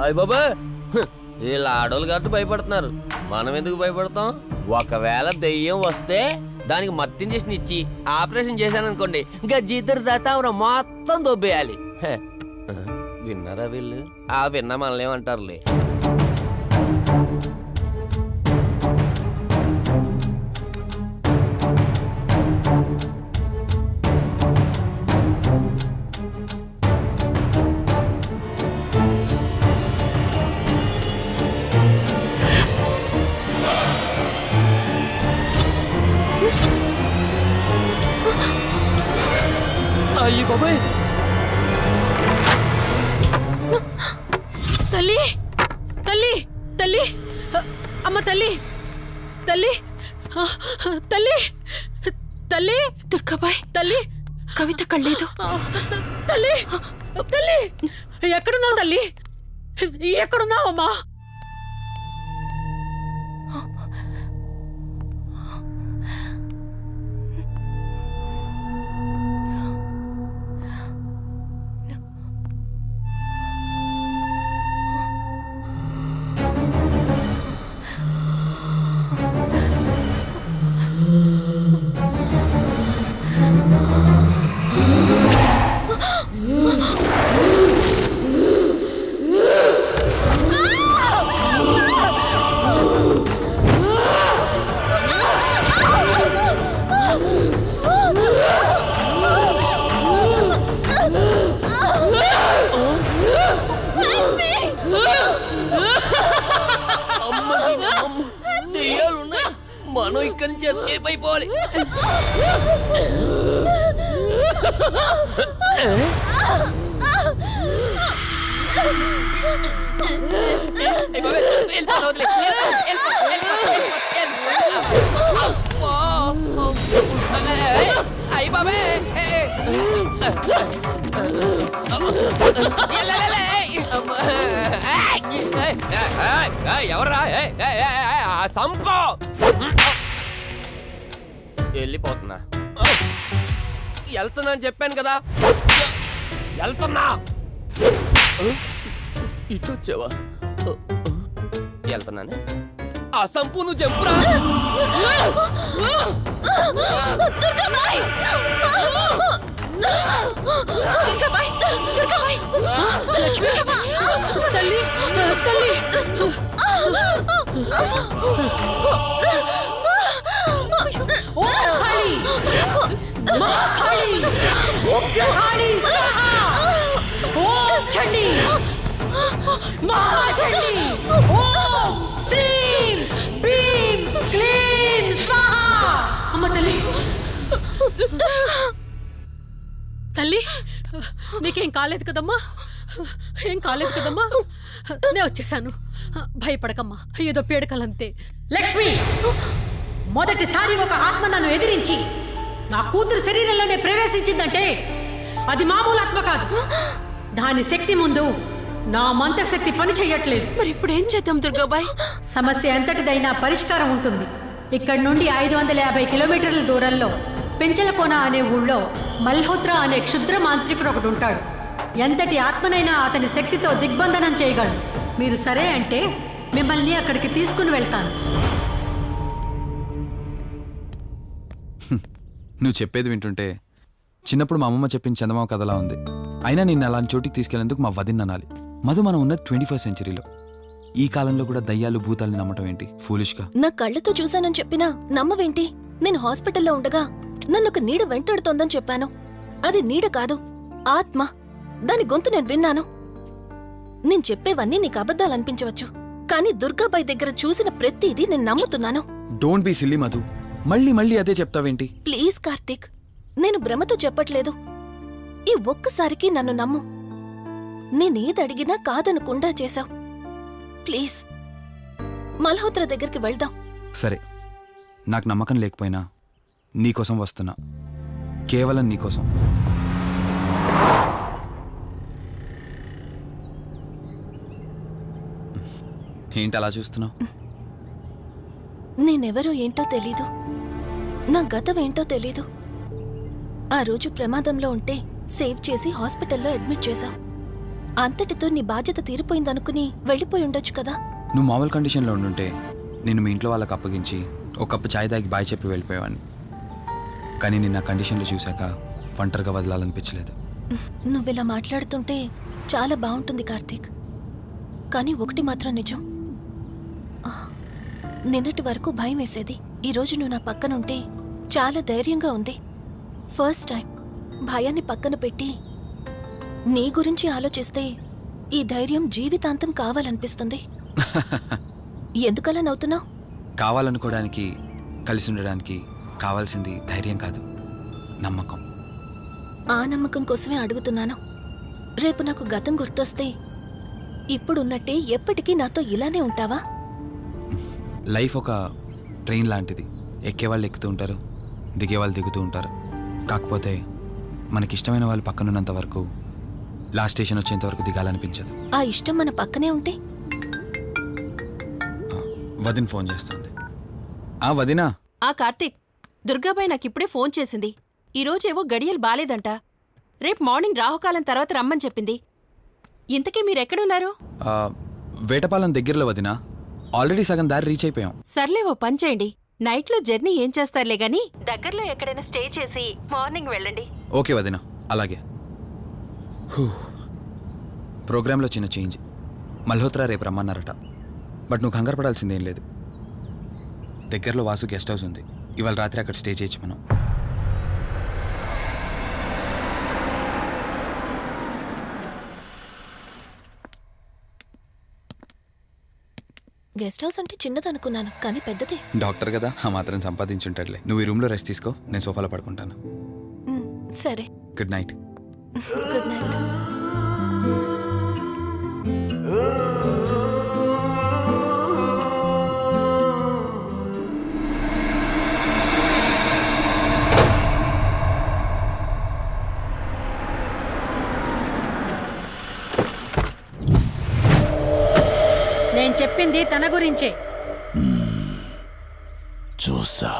అయ్య బాబా, వీళ్ళు ఆడోళ్ళు కాబట్టి భయపడుతున్నారు. మనం ఎందుకు భయపడతాం? ఒకవేళ దెయ్యం వస్తే దానికి మత్తు ఇంజెక్షన్ ఇచ్చి ఆపరేషన్ చేశాననుకోండి, గజ్జిద్దరు దాతావరా మొత్తం దొబ్బేయాలి. విన్నారా వీళ్ళు? ఆ విన్నా మనలేమంటారులే. అయ్యి బాబాయ్, తల్లి తల్లి తల్లి, అమ్మ తల్లి తల్లి తల్లి తల్లి, దుర్గాబాయ్, తల్లి కవిత కళ్ళేదు. తల్లి తల్లి, ఎక్కడున్నావు తల్లి? ఎక్కడున్నావమ్మా? దెయ్యాలున్నాయి, మనం ఇక్కడి నుంచి ఎస్కేప్ అయిపోవాలి. అయ్యి బాబే, ఎవర్రా? సంపో. వెళ్ళిపోతున్నా. వెళ్తున్నా అని చెప్పాను కదా, వెళ్తున్నా. ఇటు వచ్చావా? వెళ్తున్నాను. ఆ సంపు నువ్వు చెప్పురా. తల్లి తల్లి, తల్లి నీకేం కాలేదు కదమ్మా? ఏం కాలేదు కదమ్మా? నేను వచ్చేసాను. భయపడకమ్మా, ఏదో పీడకలంతే. లక్ష్మి, మొదటిసారి ఒక ఆత్మ నన్ను ఎదిరించి నా కూతురు శరీరంలోనే ప్రవేశించిందంటే అది మామూలు ఆత్మ కాదు. దాని శక్తి ముందు నా మంత్రశక్తి పని చెయ్యట్లేదు. మరి ఇప్పుడు ఏం చేద్దాం దుర్గాబాయ్? సమస్య ఎంతటిదైనా పరిష్కారం ఉంటుంది. ఇక్కడి నుండి 550 కిలోమీటర్ల దూరంలో పెంచలకోన అనే ఊళ్ళో మల్హోత్రా అనే క్షుద్ర మాంత్రికుడు ఒకడు ఉంటాడు. ఎంతటి ఆత్మనైనా అతని శక్తితో దిగ్బంధనం చేయగలడు. మీరు సరే అంటే మిమ్మల్ని అక్కడికి తీసుకుని వెళ్తాను. నువ్వు చెప్పేది వింటుంటే చిన్నప్పుడు మా అమ్మమ్మ చెప్పిన చందమామ కథలా ఉంది. అయినా నిన్ను అలాంటి చోటికి తీసుకెళ్లేందుకు మా వదిన అనాలి. మధు, మనం ఉన్నది 21st సెంచరీలో. ఈ కాలంలో కూడా దయ్యాలు భూతాల్ని నమ్మటం ఏంటి? ఫూలిష్గా. నా కళ్ళతో చూశానని చెప్పినా నమ్మవేంటి? నేను హాస్పిటల్లో ఉండగా నన్ను ఒక నీడ వెంటాడుతోందని చెప్పాను. అది నీడ కాదు, ఆత్మ. దాని గొంతు నేను విన్నాను. నేను చెప్పేవన్నీ నీకు అబద్ధాలు అనిపించవచ్చు, కానీ దుర్గాబాయ్ దగ్గర చూసిన ప్రతిదీ నేను నమ్ముతున్నాను. Don't be silly Madhu. మళ్ళీ మళ్ళీ అదే చెప్తావేంటి? ప్లీజ్ కార్తీక్, నేను భ్రమతో చెప్పట్లేదు. ఈ ఒక్కసారికి నన్ను నమ్ము. నేనేదడిగినా కాదనకుండా చేశావు. ప్లీజ్, మల్హోత్రా దగ్గరికి వెళ్దాం. సరే, నాకు నమ్మకం లేకపోయినా నీకోసం వస్తున్నా. కేవలం నీకోసం. ఏంటి అలా చూస్తున్నావు? నేనెవరో ఏంటో తెలీదు, నా గతం ఏంటో తెలీదు. ఆ రోజు ప్రమాదంలో ఉంటే సేవ్ చేసి హాస్పిటల్లో అడ్మిట్ చేశావు. అంతటితో నీ బాధ్యత తీరిపోయిందనుకుని వెళ్ళిపోయి ఉండొచ్చు కదా. నువ్వు మామూలు కండిషన్లో ఉండుంటే నేను మీ ఇంట్లో వాళ్ళకి అప్పగించి ఒక కప్పు ఛాయ్ తాగి బాయ్ చెప్పి వెళ్ళిపోయేవాడిని. కానీ నేను ఆ కండిషన్లో చూశాక ఒంటరిగా వదలాలనిపించలేదు. నువ్విలా మాట్లాడుతుంటే చాలా బాగుంటుంది కార్తీక్. కానీ ఒకటి మాత్రం నిజం, నిన్నటి వరకు భయం వేసేది. ఈరోజు నువ్వు నా పక్కనుంటే చాలా ధైర్యంగా ఉంది. ఫస్ట్ టైం భయాన్ని పక్కన పెట్టి నీ గురించి ఆలోచిస్తే ఈ ధైర్యం జీవితాంతం కావాలనిపిస్తుంది. ఎందుకలా నవ్వుతున్నావు? కావాలనుకోవడానికి, కలిసి ఉండడానికి కావాల్సింది ధైర్యం కాదు, నమ్మకం. ఆ నమ్మకం కోసమే అడుగుతున్నాను. రేపు నాకు గతం గుర్తొస్తే ఇప్పుడున్నట్టే ఎప్పటికీ నాతో ఇలానే ఉంటావా? లైఫ్ ఒక ట్రైన్ లాంటిది. ఎక్కేవాళ్ళు ఎక్కుతూ ఉంటారు, దిగేవాళ్ళు దిగుతూ ఉంటారు. కాకపోతే మనకిష్టమైన వాళ్ళు పక్కనున్నంత వరకు లాస్ట్ స్టేషన్ వచ్చేంత వరకు దిగాలనిపించదు. ఆ ఇష్టం మన పక్కనే ఉంటే? వదిన ఫోన్ చేస్తుంది. వదినా. కార్తీక్, దుర్గాబాయ్ నాకిప్పుడే ఫోన్ చేసింది. ఈరోజేవో గడియలు బాలేదంట. రేపు మార్నింగ్ రాహుకాలం తర్వాత రమ్మని చెప్పింది. ఇంతకీ మీరెక్కడున్నారు? వేటపాలెం దగ్గరలో వదినా. ఆల్రెడీ సగం దారి రీచ్ అయిపోయాం. సర్లే, ఓ పని చేయండి. నైట్లో జర్నీ ఏం చేస్తారులే గాని దగ్గరలో ఎక్కడైనా స్టే చేసి మార్నింగ్ వెళ్ళండి. ఓకే వదినా, అలాగే. ప్రోగ్రాంలో చిన్న చేంజ్. మల్హోత్రా రేపు రమ్మన్నారట. బట్ నువ్వు కంగారు పడాల్సిందేం లేదు. దగ్గరలో వాసు గెస్ట్ హౌస్ ఉంది. ఇవాళ రాత్రి అక్కడ స్టే చేయొచ్చు మనం. గెస్ట్ హౌస్ అంటే చిన్నదనుకున్నాను, కానీ పెద్దదే. డాక్టర్ కదా, ఆ మాత్రం సంపాదించుంటాడులే. నువ్వు ఈ రూమ్లో రెస్ట్ తీసుకో, నేను సోఫాలో పడుకుంటాను. సరే, గుడ్ నైట్. Good night. నేను చెప్పింది తన గురించే. చూసా,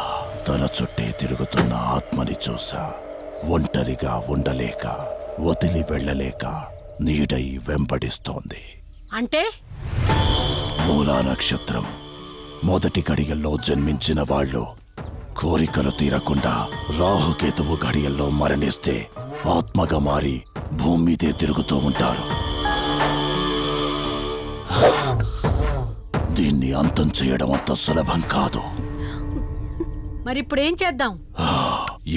తన చుట్టే తిరుగుతున్న ఆత్మని చూసా. ఒంటరిగా ఉండలేక, వదిలి వెళ్ళలేక నీడై వెంబడిస్తోంది. అంటే మూలా నక్షత్రం మొదటి గడియల్లో జన్మించిన వాళ్ళు కోరికలు తీరకుండా రాహుకేతువు గడియల్లో మరణిస్తే ఆత్మగా మారి భూమి మీదే తిరుగుతూ ఉంటారు. దీన్ని అంతం చేయడం అంత సులభం కాదు. మరిప్పుడేం చేద్దాం?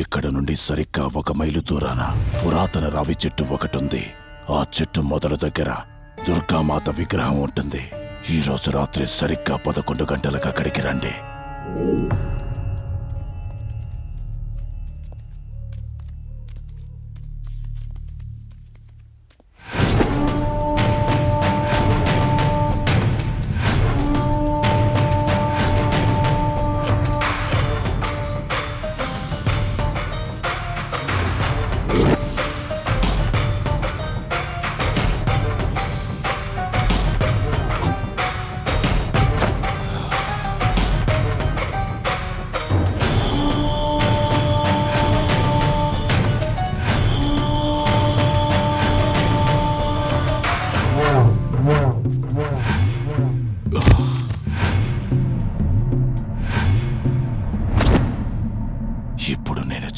ఇక్కడ నుండి సరిగ్గా 1 మైలు దూరాన పురాతన రావి చెట్టు ఒకటుంది. ఆ చెట్టు మొదలు దగ్గర దుర్గామాత విగ్రహం ఉంటుంది. ఈ రోజు రాత్రి సరిగ్గా 11 గంటలకు అక్కడికి రండి.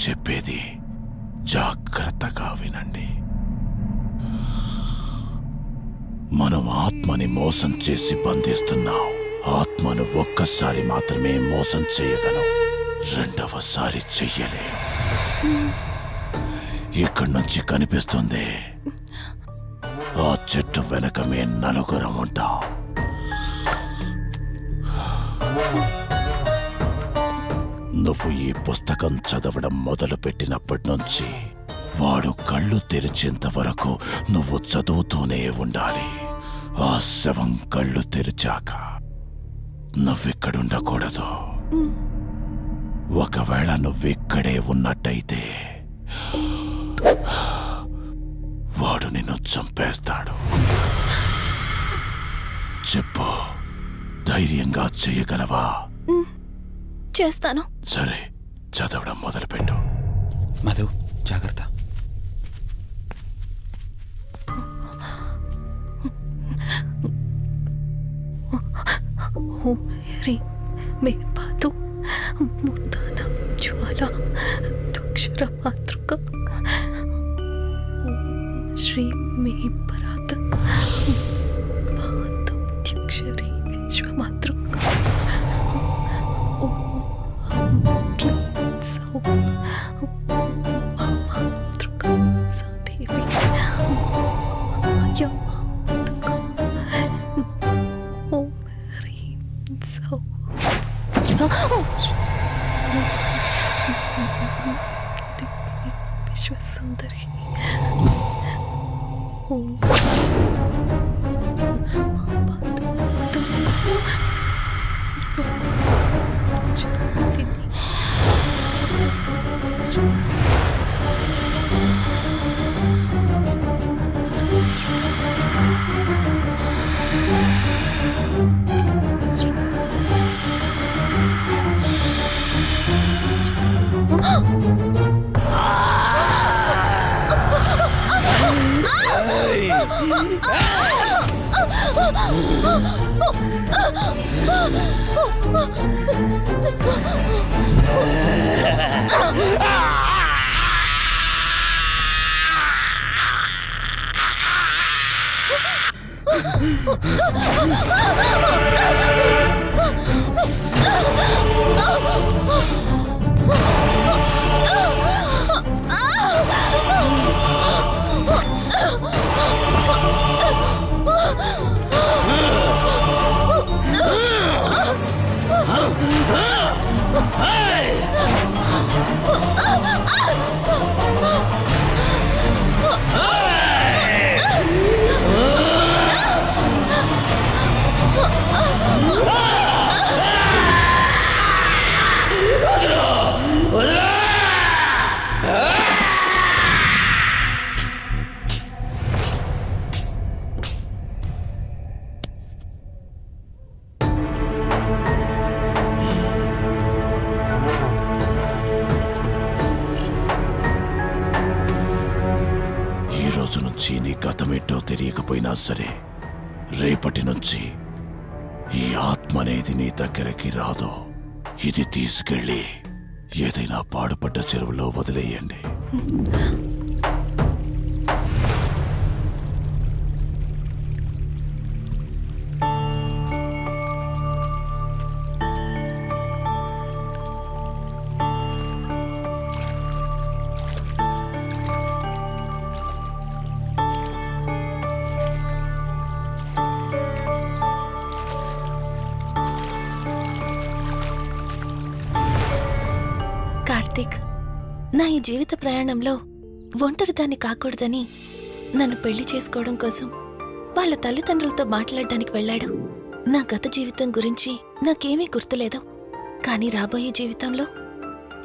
చెప్పేది జాగ్రత్తగా వినండి. మనం ఆత్మని మోసం చేసి బంధిస్తున్నాం. ఆత్మను ఒక్కసారి మాత్రమే మోసం చేయగలం, రెండవసారి చెయ్యలే. ఇక్కడి నుంచి కనిపిస్తుంది, ఆ చెట్టు వెనక మే నలుగురం ఉంటాం. నువ్వు ఈ పుస్తకం చదవడం మొదలుపెట్టినప్పటి నుంచి వాడు కళ్ళు తెరిచేంత వరకు నువ్వు చదువుతూనే ఉండాలి. ఆ శవం కళ్ళు తెరిచాక నువ్విక్కడుండకూడదు. ఒకవేళ నువ్విక్కడే ఉన్నట్టయితే వాడు నిన్ను చంపేస్తాడు. చెప్పు, ధైర్యంగా చేయగలవా? చేస్తాను. సరే, చదవడం మొదలుపెట్టు. మధు, జాగ్రత్త. ఓం హ్రీం మే పాతు మూర్ధాన జ్వాల దుక్షర మాతృక. ఓం శ్రీం మే పరాత్ పాతం త్యక్షరీ విశ్వమాతృక. ఓం క్లీం సౌ మాతృక సాదేవి మాయా. విశ్వసుందరి. నీ గతమేంటో తెలియకపోయినా సరే, రేపటి నుంచి ఈ ఆత్మ అనేది నీ దగ్గరికి రాదు. ఇది తీసుకెళ్ళి ఏదైనా పాడుపడ్డ చెరువులో వదిలేయండి. కార్తీక్, నా ఈ జీవిత ప్రయాణంలో ఒంటరిదాన్ని కాకూడదని నన్ను పెళ్లి చేసుకోవడం కోసం వాళ్ళ తల్లిదండ్రులతో మాట్లాడడానికి వెళ్ళాడు. నా గత జీవితం గురించి నాకేమీ గుర్తులేదు, కానీ రాబోయే జీవితంలో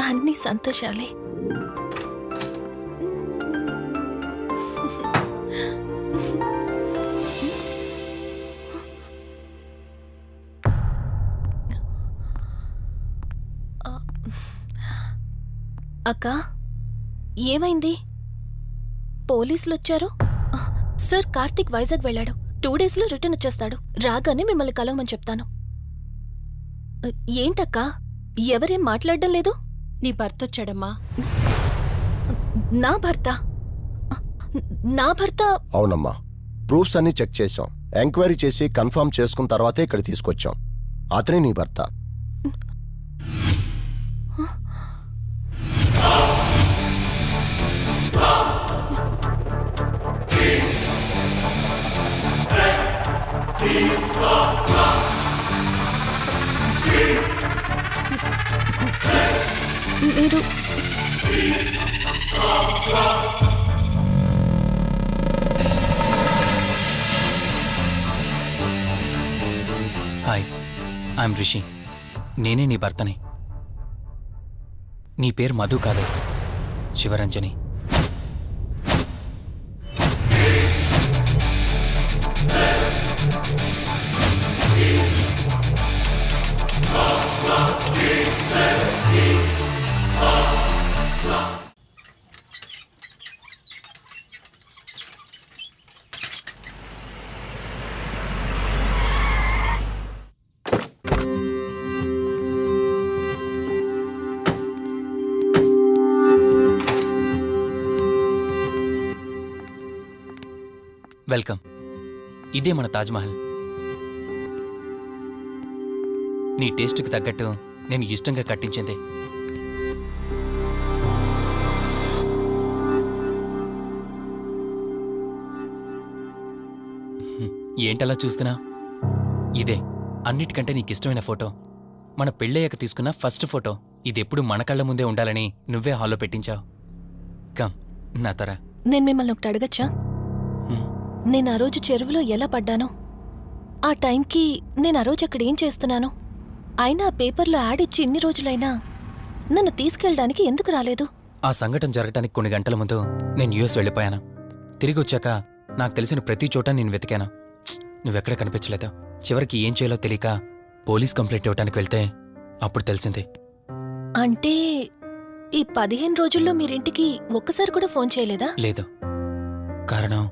అన్నీ సంతోషాలే. అక్కా, ఏమైంది? పోలీసులు వచ్చారు. సార్, కార్తీక్ వైజాగ్ వెళ్ళాడు. 2 డేస్లో రిటర్న్ వచ్చేస్తాడు. రాగానే మిమ్మల్ని కలవమని చెప్తాను. ఏంటక్కా, ఎవరేం మాట్లాడడం లేదు? నీ భర్త వచ్చాడమ్మా. నా భర్త నా భర్త అవునమ్మా, ప్రూఫ్స్ అన్నీ చెక్ చేశాం. ఎంక్వైరీ చేసి కన్ఫర్మ్ చేసుకున్న తర్వాతే ఇక్కడ తీసుకొచ్చాం. అతనే నీ భర్త. మీరు హాయ్, ఐఎమ్ రిషి. నేనే నీ భర్తని. నీ పేరు మధు కాదు, శివరంజని. వెల్కమ్. ఇదే మన తాజ్మహల్. నీ టేస్ట్కి తగ్గట్టు నేను ఇష్టంగా కట్టించింది. ఏంటలా చూస్తున్నా? ఇదే అన్నిటికంటే నీకిష్టమైన ఫోటో. మన పెళ్ళయ్యాక తీసుకున్న ఫస్ట్ ఫోటో. ఇదెప్పుడు మన కళ్ళ ముందే ఉండాలని నువ్వే హాల్లో పెట్టించావు. కమ్ నా తర. నేను మిమ్మల్ని ఒకటి అడగచ్చా? నేను ఆ రోజు చెరువులో ఎలా పడ్డానో, ఆ టైంకి నేను ఆ రోజు అక్కడ ఏం చేస్తున్నానో, అయినా ఆ పేపర్లో యాడ్ ఇచ్చి ఇన్ని రోజులైనా నన్ను తీసుకెళ్ళడానికి ఎందుకు రాలేదు? ఆ సంఘటన జరగటానికి కొన్ని గంటల ముందు నేను యుఎస్ వెళ్ళిపోయాను. తిరిగి వచ్చాక నాకు తెలిసిన ప్రతి చోట నేను వెతికాను. నువ్వెక్కడ కనిపించలేదు. చివరికి ఏం చేయాలో తెలియక పోలీస్ కంప్లైంట్ ఇవ్వడానికి వెళ్తే అప్పుడు తెలిసింది. అంటే ఈ 15 రోజుల్లో మీరింటికి ఒక్కసారి కూడా ఫోన్ చేయలేదా? లేదు. కారణం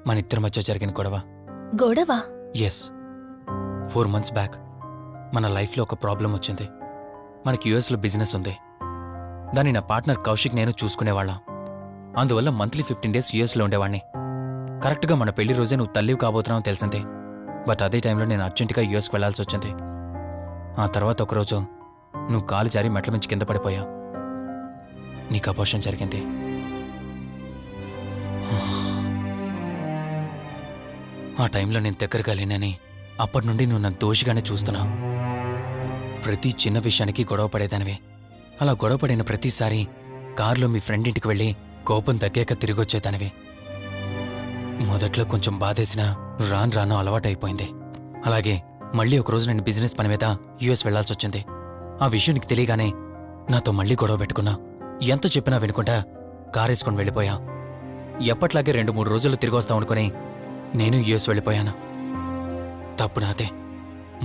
మన ఇద్దరి మధ్య జరిగిన గొడవ. గొడవ? ఎస్. 4 months బ్యాక్ మన లైఫ్లో ఒక ప్రాబ్లం వచ్చింది. మనకి యుఎస్లో బిజినెస్ ఉంది. దాన్ని నా పార్ట్నర్ కౌశిక్ నేను చూసుకునేవాళ్ళం. అందువల్ల మంత్లీ 15 days యుఎస్లో ఉండేవాడిని. కరెక్ట్గా మన పెళ్లి రోజే నువ్వు తల్లివి కాబోతున్నావు తెలిసింది. బట్ అదే టైంలో నేను అర్జెంటుగా యుఎస్కి వెళ్లాల్సి వచ్చింది. ఆ తర్వాత ఒకరోజు నువ్వు కాలు జారి మెట్ల మించి కింద పడిపోయావు. నీకు అబోర్షన్ జరిగింది. ఆ టైంలో నేను దగ్గరగా లేనని అప్పటి నుండి నువ్వు నన్ను దోషిగానే చూస్తున్నావు. ప్రతి చిన్న విషయానికి గొడవ పడేదానివే. అలా గొడవ పడిన ప్రతిసారి కారులో మీ ఫ్రెండ్ ఇంటికి వెళ్ళి కోపం తగ్గాక తిరిగొచ్చేదానివి. మొదట్లో కొంచెం బాధేసినా రాను రాను అలవాటైపోయింది. అలాగే మళ్ళీ ఒకరోజు నేను బిజినెస్ పని మీద యుఎస్ వెళ్లాల్సి వచ్చింది. ఆ విషయం నీకు తెలియగానే నాతో మళ్ళీ గొడవ పెట్టుకున్నా. ఎంత చెప్పినా వినుకుంటా కారేసుకొని వెళ్ళిపోయా. ఎప్పట్లాగే 2-3 రోజులు తిరిగి వస్తావు అనుకుని నేను యుఎస్ వెళ్ళిపోయాను. తప్పు నాదే.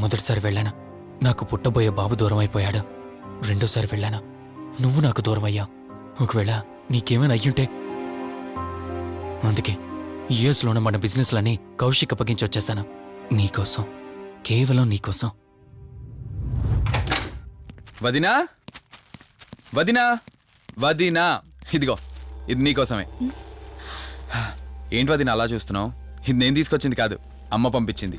మొదటిసారి వెళ్ళాను, నాకు పుట్టబోయే బాబు దూరం అయిపోయాడు. రెండోసారి వెళ్ళాను, నువ్వు నాకు దూరం అయ్యా. ఒకవేళ నీకేమైనా అయ్యుంటే. అందుకే యుఎస్లోనే మన బిజినెస్లన్నీ కౌశిక్ అప్పగించి వచ్చేసాను. నీకోసం, కేవలం నీకోసం. వదినా, వదినా, వదినా, ఇదిగో ఇది నీకోసమే. ఏంటి వదినా అలా చూస్తున్నావు? ఇది నేను తీసుకొచ్చింది కాదు, అమ్మ పంపించింది.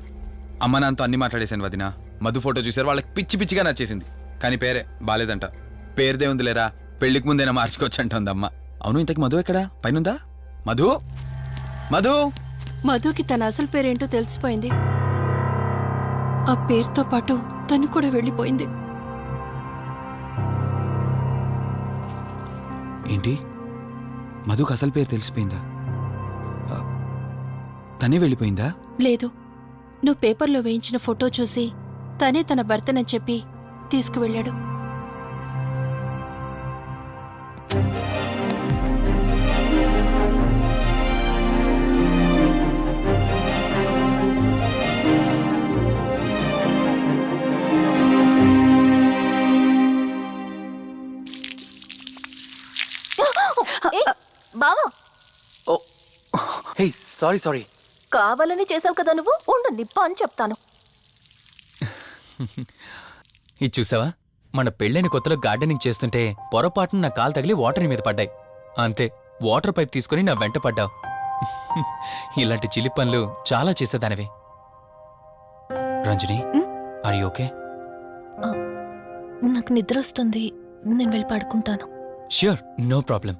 అమ్మ నాన్నతో అన్ని మాట్లాడేశాను వదినా. మధు ఫోటో చూశారు, వాళ్ళకి పిచ్చి పిచ్చిగా నచ్చేసింది. కానీ పేరే బాలేదంట. పేరుదే ఉందిలేరా, పెళ్లికి ముందేనా మార్చుకోవచ్చు అంటుంది అమ్మ. అవును, ఇంతకి మధు ఎక్కడా? పైనుందా? మధు, మధు. మధుకి తన అసలు పేరేంటో తెలిసిపోయింది. ఆ పేరుతో పాటు తను కూడా వెళ్ళిపోయింది. ఏంటి, మధుకు అసలు పేరు తెలిసిపోయిందా? తనే వెళ్ళిపోయిందా? లేదు, నువ్వు పేపర్లో వేయించిన ఫోటో చూసి తనే తన భర్తనని చెప్పి తీసుకువెళ్ళాడు. బావా, హే, సారీ సారీ. కావాలని చేసావు కదా నువ్వు. ఉండు, నిప్ప అని చెప్తాను. ఇది చూసావా? మన పెళ్ళైన కొత్తలో గార్డెనింగ్ చేస్తుంటే పొరపాటున నా కాలు తగిలి వాటర్ మీద పడ్డాయి. అంతే, వాటర్ పైప్ తీసుకుని నా వెంట పడ్డావు. ఇలాంటి చిలి పనులు చాలా చేసేదానివి. Ranjani, are you okay? నాకు నిద్ర వస్తుంది, నేను వెళ్ళి పడుకుంటాను. Sure, no problem.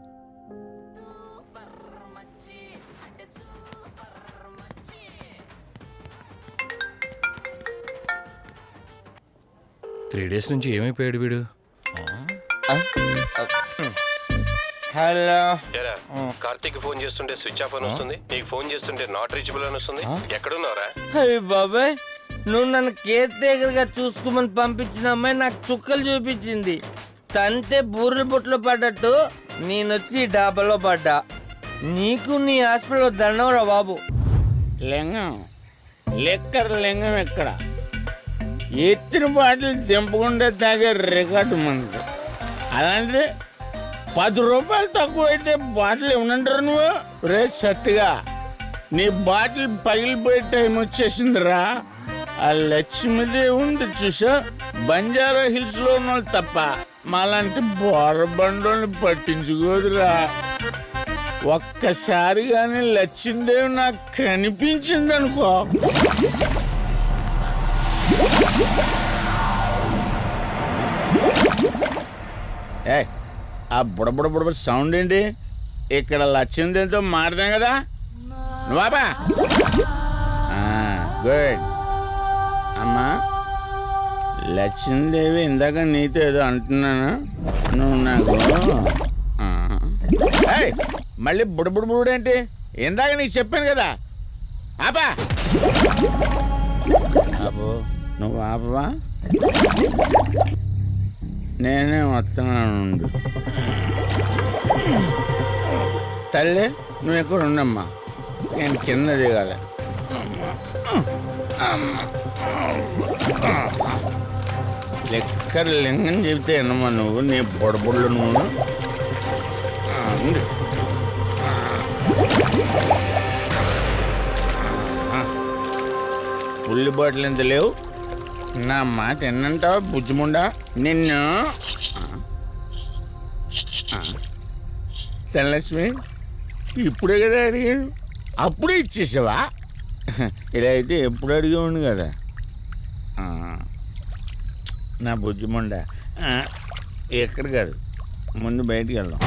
Three days నుంచి ఏమైపోయాడు వీడు? హలో. కార్తీక్ ఫోన్ చేస్తుంటే స్విచ్ ఆఫ్ అని వస్తుంది, నీకు ఫోన్ చేస్తుంటే నాట్ రీచబుల్ అని వస్తుంది. ఎక్కడున్నారా? అయ్య బాబాయ్, నువ్వు నన్ను కేర్ టేకర్గా చూసుకోమని పంపించిన అమ్మాయి నాకు చుక్కలు చూపించింది. తంతే బూరెల బొట్లో పడ్డట్టు నేనొచ్చి డాబాలో పడ్డా. నీకు నీ హాస్పిటల్లో దండంరా బాబు. లింగం లెక్కర లింగం ఎక్కడ? ఎత్తిన బాటిల్ దింపకుండా తాగే రికార్డు మనది. అలాంటిది 10 రూపాయలు తక్కువ అయితే బాటిల్ ఏమనంటారు నువ్వు? రే సత్తిగా, నీ బాటిల్ పగిలిపోయే టైం వచ్చేసిందిరా. ఆ లక్ష్మీదేవి ఉంది చూసా, బంజారా హిల్స్ లో ఉన్న వాళ్ళు తప్ప మాలాంటి బోరబండోని పట్టించుకోదురా. ఒక్కసారి కానీ లక్ష్మీదేవి నాకు కనిపించింది అనుకో, ఏ ఆ బుడబుడ సౌండ్ ఏంటి? ఇక్కడ లక్ష్మీదేవితో మాట్లాడాం కదా నువ్వా? గుడ్ అమ్మా. లక్ష్మీదేవి ఇందాక నీతో ఏదో అంటున్నాను, నువ్వు నాకు మళ్ళీ బుడబుడేంటి? ఇందాక నీకు చెప్పాను కదా, ఆపా. ఆపో, నువ్వు ఆపవా? నేనే వస్తున్నాను. తల్లి, నువ్వు ఎక్కడ ఉండమ్మా, నేను కింద దిగాలి. లెక్కర లింగం చెబితే ఎన్నమ్మా నువ్వు, నీ బొడబుళ్ళు నువ్వు. పుల్లి బాటిల్ ఎంత లేవు, నా మాట ఎన్నంటావా బుజ్జిముండా నిన్ను? ధనలక్ష్మి, ఇప్పుడే కదా అడిగాను, అప్పుడే ఇచ్చేసావా? ఇలా అయితే ఎప్పుడు అడిగేవాడిని కదా నా బుజ్జిముండా. ఎక్కడ కాదు, ముందు బయటికి వెళ్దాం.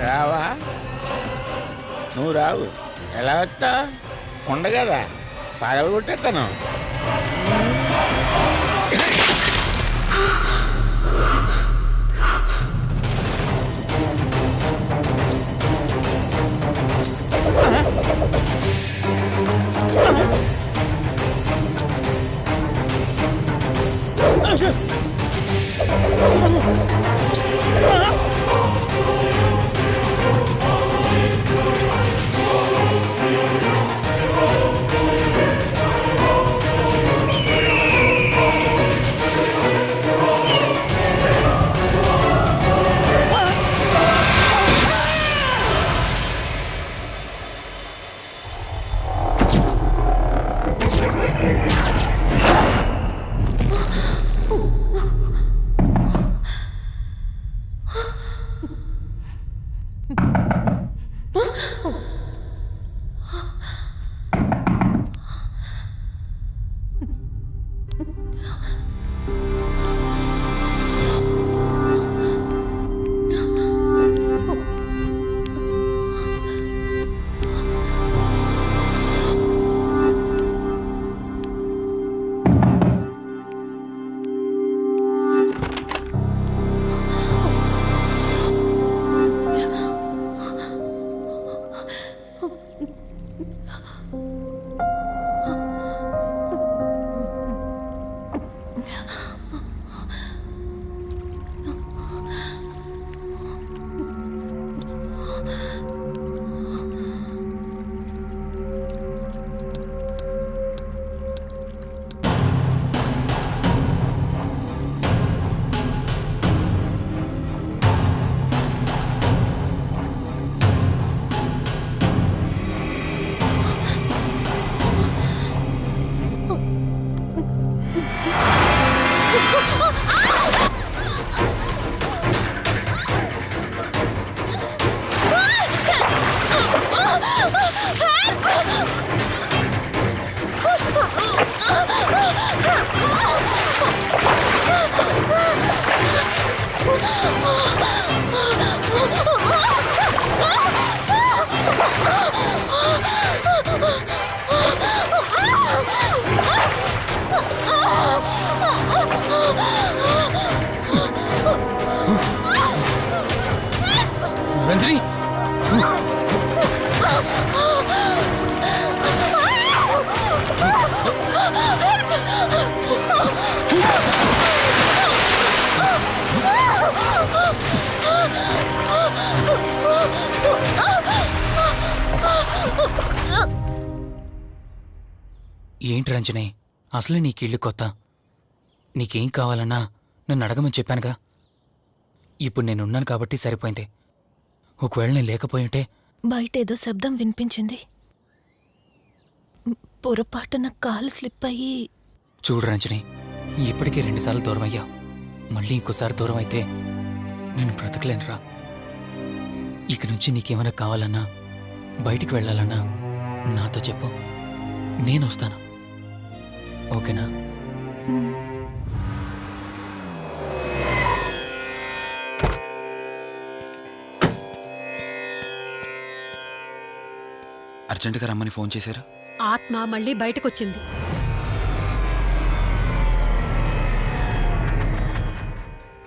రావా? నువ్వు రావు, ఎలా వస్తా? కొండ కదా, పడవ కొట్టేస్తాను. రంజని ఏంటి రంజని, అసలే నీకు ఇల్లు కొత్త. నీకేం కావాలన్నా నన్ను అడగమని చెప్పానుగా. ఇప్పుడు నేనున్నాను కాబట్టి సరిపోయింది. ఒకవేళ నేను లేకపోయింటే బయట ఏదో శబ్దం వినిపించింది. పొరపాటున కాలు స్లిప్ అయ్యి. చూడు రంజని, ఇప్పటికే 2 సార్లు దూరం అయ్యా. మళ్ళీ ఇంకోసారి దూరం అయితే నేను బ్రతకలేనురా. ఇక నుంచి నీకేమైనా కావాలన్నా, బయటికి వెళ్ళాలన్నా నాతో చెప్పు, నేను వస్తాను. ఓకేనా? అర్జెంటుగా రమ్మని ఫోన్ చేశారా? ఆత్మ మళ్ళీ బయటకొచ్చింది.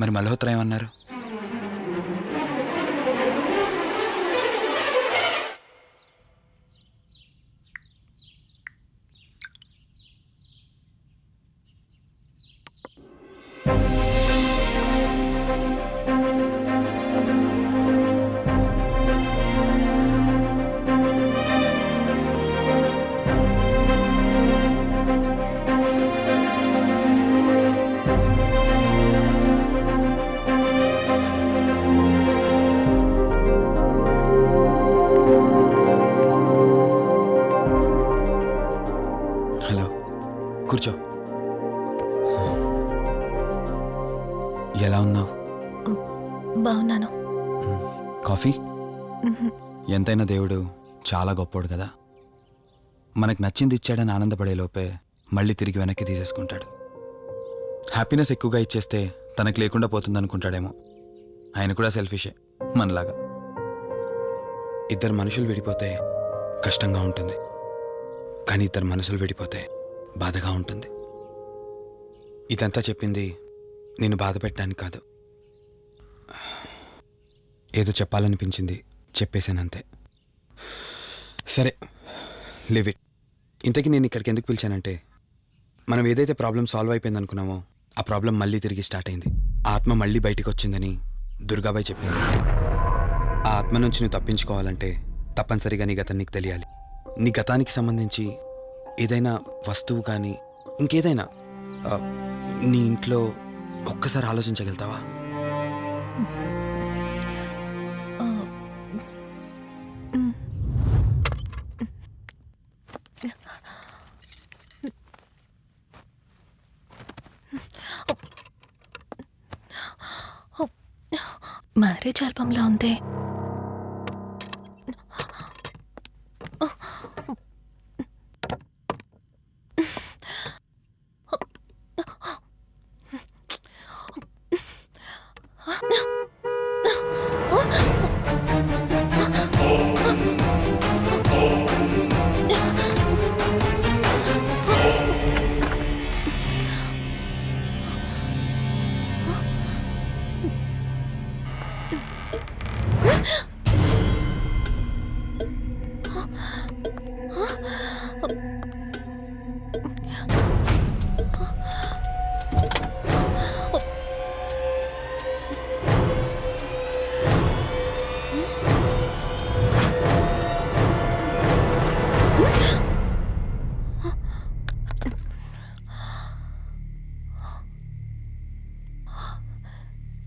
మరి మల్హోత్రా ఏమన్నారు? హలో, కూర్చో. ఎలా ఉన్నావు? బాగున్నాను. కాఫీ? ఎంతైనా దేవుడు చాలా గొప్పోడు కదా. మనకు నచ్చింది ఇచ్చాడని ఆనందపడే లోపే మళ్ళీ తిరిగి వెనక్కి తీసేసుకుంటాడు. హ్యాపీనెస్ ఎక్కువగా ఇచ్చేస్తే తనకు లేకుండా పోతుందనుకుంటాడేమో. ఆయన కూడా సెల్ఫిషే మనలాగా. ఇద్దరు మనుషులు విడిపోతే కష్టంగా ఉంటుంది, కానీ ఇద్దరు మనసులు విడిపోతే బాధగా ఉంటుంది. ఇదంతా చెప్పింది నేను బాధ పెట్టడానికి కాదు. ఏదో చెప్పాలనిపించింది, చెప్పేశానంతే. సరే, లివ్ ఇట్. ఇంతకీ నేను ఇక్కడికి ఎందుకు పిలిచానంటే, మనం ఏదైతే ప్రాబ్లం సాల్వ్ అయిపోయింది అనుకున్నామో ఆ ప్రాబ్లం మళ్ళీ తిరిగి స్టార్ట్ అయింది. ఆత్మ మళ్ళీ బయటికి వచ్చిందని దుర్గాబాయ్ చెప్పింది. ఆ ఆత్మ నుంచి నువ్వు తప్పించుకోవాలంటే తప్పనిసరిగా నీ గతం నీకు తెలియాలి. నీ గతానికి సంబంధించి ఏదైనా వస్తువు కానీ ఇంకేదైనా నీ ఇంట్లో ఒక్కసారి ఆలోచించగలుగుతావా? మ్యారేజ్ ఆల్బంలా ఉంది.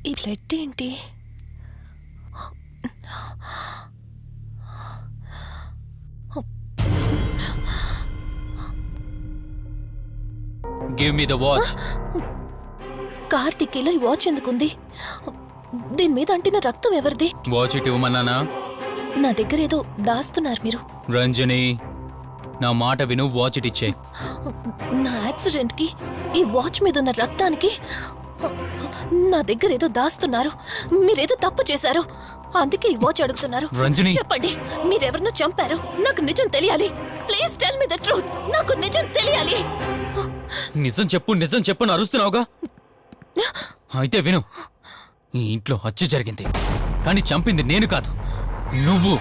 ఈ బ్లడ్ ఏంటి? Give me the watch. Car టిక్కీలో ఈ వాచ్ ఎందుకుంది? దీని మీద అంటిన రక్తం ఎవరిది? వాచ్ ఇటు ఇవ్వమన్నానా? నా దగ్గర ఏదో దాస్తున్నారు మీరు. రంజని, నా మాట విను, వాచ్ ఇటు ఇచ్చే. నా యాక్సిడెంట్కి ఈ వాచ్ మీద ఉన్న రక్తానికి నా దగ్గర ఏదో దాస్తున్నారు. మీరేదో తప్పు చేశారు, అందుకే ఈ వాచ్ అడుగుతున్నారు. రంజని. చెప్పండి, మీరెవరినో చంపారు. నాకు నిజం తెలియాలి. Please tell me the truth. నాకు నిజం తెలియాలి. నిజం చెప్పు అని అరుస్తున్నావుగా. అయితే విను, ఈ ఇంట్లో హత్య జరిగింది, కానీ చంపింది నేను కాదు, నువ్వు.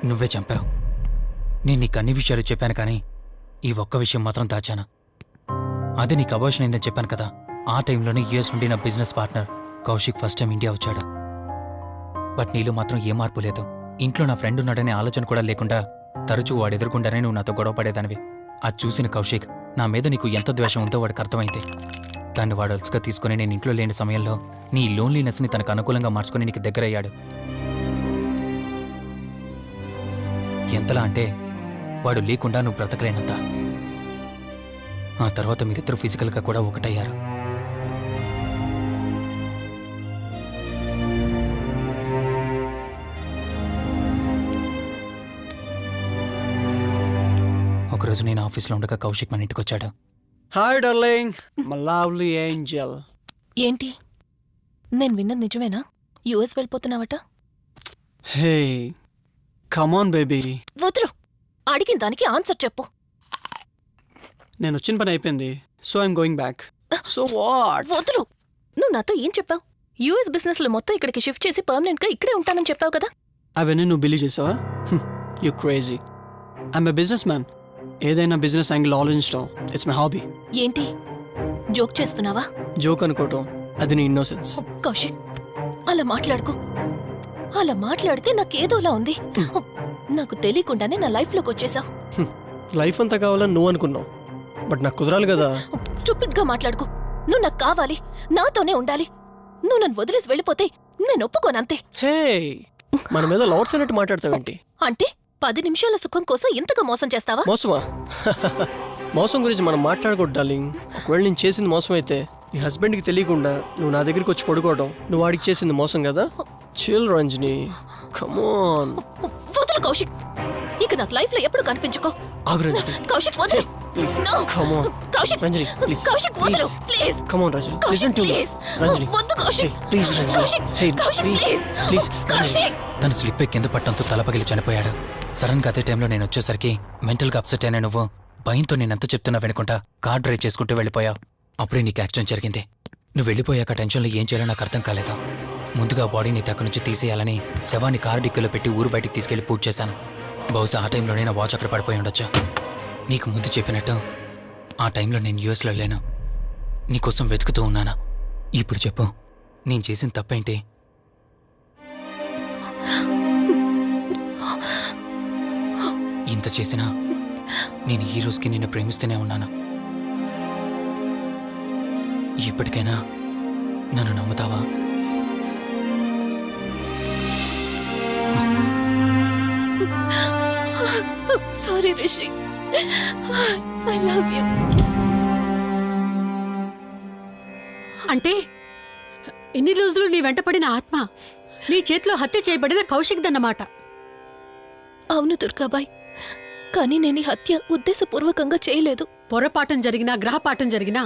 నువ్వే చంపావు. నేను నీకు అన్ని విషయాలు చెప్పాను, కానీ ఈ ఒక్క విషయం మాత్రం దాచాను. అది నీకు అబార్షన్ అయిందని చెప్పాను కదా. ఆ టైంలోనే యూఎస్ నుండి నా business partner Kaushik first time India వచ్చాడు. బట్ నీలో మాత్రం ఏ మార్పు లేదు. ఇంట్లో నా ఫ్రెండ్ ఉన్నాడనే ఆలోచన కూడా లేకుండా తరచూ వాడు ఎదుర్కొంటానే నువ్వు నాతో గొడవ పడేదానివి. అది చూసిన కౌశిక్ నా మీద నీకు ఎంత ద్వేషం ఉందో వాడికి అర్థమైంది. దాన్ని వాడు అలసిగా తీసుకుని నేను ఇంట్లో లేని సమయంలో నీ లోన్లీనెస్ని తనకు అనుకూలంగా మార్చుకుని నీకు దగ్గరయ్యాడు. ఎంతలా అంటే వాడు లేకుండా నువ్వు బ్రతకలేనంత. ఆ తర్వాత మీరిద్దరూ ఫిజికల్గా కూడా ఒకటయ్యారు. ఒకరోజు నేను ఆఫీస్లో ఉండగా కౌశిక్ మన ఇంటికి వచ్చాడు. Hi darling, my lovely angel. ఏంటి, నేను విన్నది నిజమేనా? యుఎస్ వెళ్ళిపోతున్నావట? Hey come on baby. వదులు, అడిగిన దానికి ఆన్సర్ చెప్పు. నేను వచ్చిన పని అయిపోయింది, so I'm going back. So what? వదులు. నువ్వు నాతో ఏం చెప్పావు? యుఎస్ బిజినెస్ లో మొత్తం ఇక్కడికి షిఫ్ట్ చేసి పర్మనెంట్ గా ఇక్కడే ఉంటానని చెప్పావు కదా. అవన్నీ నువ్వు బిలీవ్ చేసావా? You crazy. I'm a business man. ఏదైనా బిజినెస్ యాంగిల్ ఆలోచించడం ఇట్స్ మై హాబీ. ఏంటి, జోక్ చేస్తున్నావా? జోక్ అనుకోవటం అది నీ ఇన్నోసెన్స్. కౌశిక్, అలా మాట్లాడుకో. అలా మాట్లాడితే నాకేదోలా ఉంది. నాకు తెలియకుండానే నా లైఫ్ లోకి వచ్చేసావు. లైఫ్ అంతా కావాలని నువ్వు అనుకున్నావు, బట్ నాకు కుదరాలి కదా. స్టూపిడ్ గా మాట్లాడుకో. నువ్వు నాకు కావాలి, నాతోనే ఉండాలి. నువ్వు నన్ను వదిలేసి వెళ్ళిపోతే నేను ఒప్పుకోనంతే. హే, మన మీద లవర్స్ అన్నట్టు మాట్లాడతావేంటి? అంటే 10 నిమిషాల సుఖం కోసం ఇంతగా మోసం చేస్తావా? మోసమా? మోసం గురించి మనం మాట్లాడకూడదు డార్లింగ్. ఒకవేళ నేను చేసింది మోసం అయితే నీ హస్బెండ్కి తెలియకుండా నువ్వు నా దగ్గరికి వచ్చి పడుకోవడం నువ్వు వాడికి చేసింది మోసం కదా. Chill Ranjani, come on. వదులు కౌశిక్, ఇక నాకు లైఫ్ లో ఎప్పుడు కనిపించుకో. ఆగు రంజని, కౌశిక్ వదులు. Please. No. Come on Kaushik, Ranjani, please. Kaushik వదులు, please. Come on Ranjani, Kaushik, listen to me. Please. Ranjani, వద్దు Kaushik. Please Ranjani. Kaushik, hey, Kaushik, please, please. Please. Kaushik. తను స్లిప్ అయి కింద పట్టడంతో తల పగిలి చనిపోయాడు. సడన్ గా అదే టైంలో నేను వచ్చేసరికి మెంటల్గా అప్సెట్ అయినా నువ్వు భయంతో నేనెంత చెప్తున్నా వినుకుంటా కార్ డ్రైవ్ చేసుకుంటూ వెళ్ళిపోయావు. అప్పుడే నీకు యాక్సిడెంట్ జరిగింది. నువ్వు వెళ్ళిపోయాక టెన్షన్లో ఏం చేయాలో నాకు అర్థం కాలేదు. ముందుగా బాడీని అక్కడి నుంచి తీసేయాలని శవాన్ని కారు డిక్కీలో పెట్టి ఊరు బయటికి తీసుకెళ్లి పూజ చేశాను. బహుశా ఆ టైంలోనే నా వాచ్ అక్కడ పడిపోయి ఉండొచ్చు. నీకు ముందు చెప్పినట్టు ఆ టైంలో నేను యూఎస్లో లేను. నీకోసం వెతుకుతూ ఉన్నాను. ఇప్పుడు చెప్పు, నేను చేసిన తప్పేంటి? ఇంత చేసినా నేను ఈ రోజుకి నిన్ను ప్రేమిస్తూనే ఉన్నాను. ఇప్పటికైనా నన్ను నమ్ముతావా? Sorry Rishi, I love you. అంటే ఇన్ని రోజులు నీ వెంటపడిన ఆత్మ నీ చేతిలో హత్య చేయబడిన కౌశిక్ దన్నమాట. అవును దుర్గాబాయ్, కానీ నేను ఈ హత్య ఉద్దేశపూర్వకంగా చేయలేదు. పొరపాఠం జరిగినా గ్రహపాఠం జరిగినా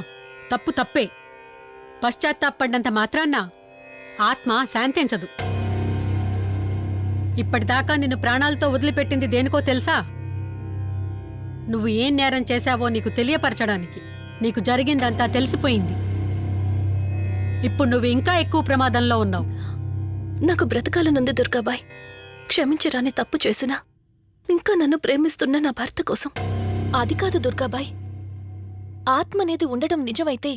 తప్పు తప్పే. పశ్చాత్తాపడినంత మాత్రాన్న ఆత్మ శాంతించదు. ఇప్పటిదాకా నిన్ను ప్రాణాలతో వదిలిపెట్టింది దేనికో తెలుసా? నువ్వు ఏం నేరం చేశావో నీకు తెలియపరచడానికి. నీకు జరిగిందంతా తెలిసిపోయింది. ఇప్పుడు నువ్వు ఇంకా ఎక్కువ ప్రమాదంలో ఉన్నావు. నాకు బ్రతకాలనుంది దుర్గాబాయ్. క్షమించరాని తప్పు చేసినా ఇంకా నన్ను ప్రేమిస్తున్న నా భర్త కోసం. అది కాదు దుర్గాబాయ్, ఆత్మ అనేది ఉండడం నిజమైతే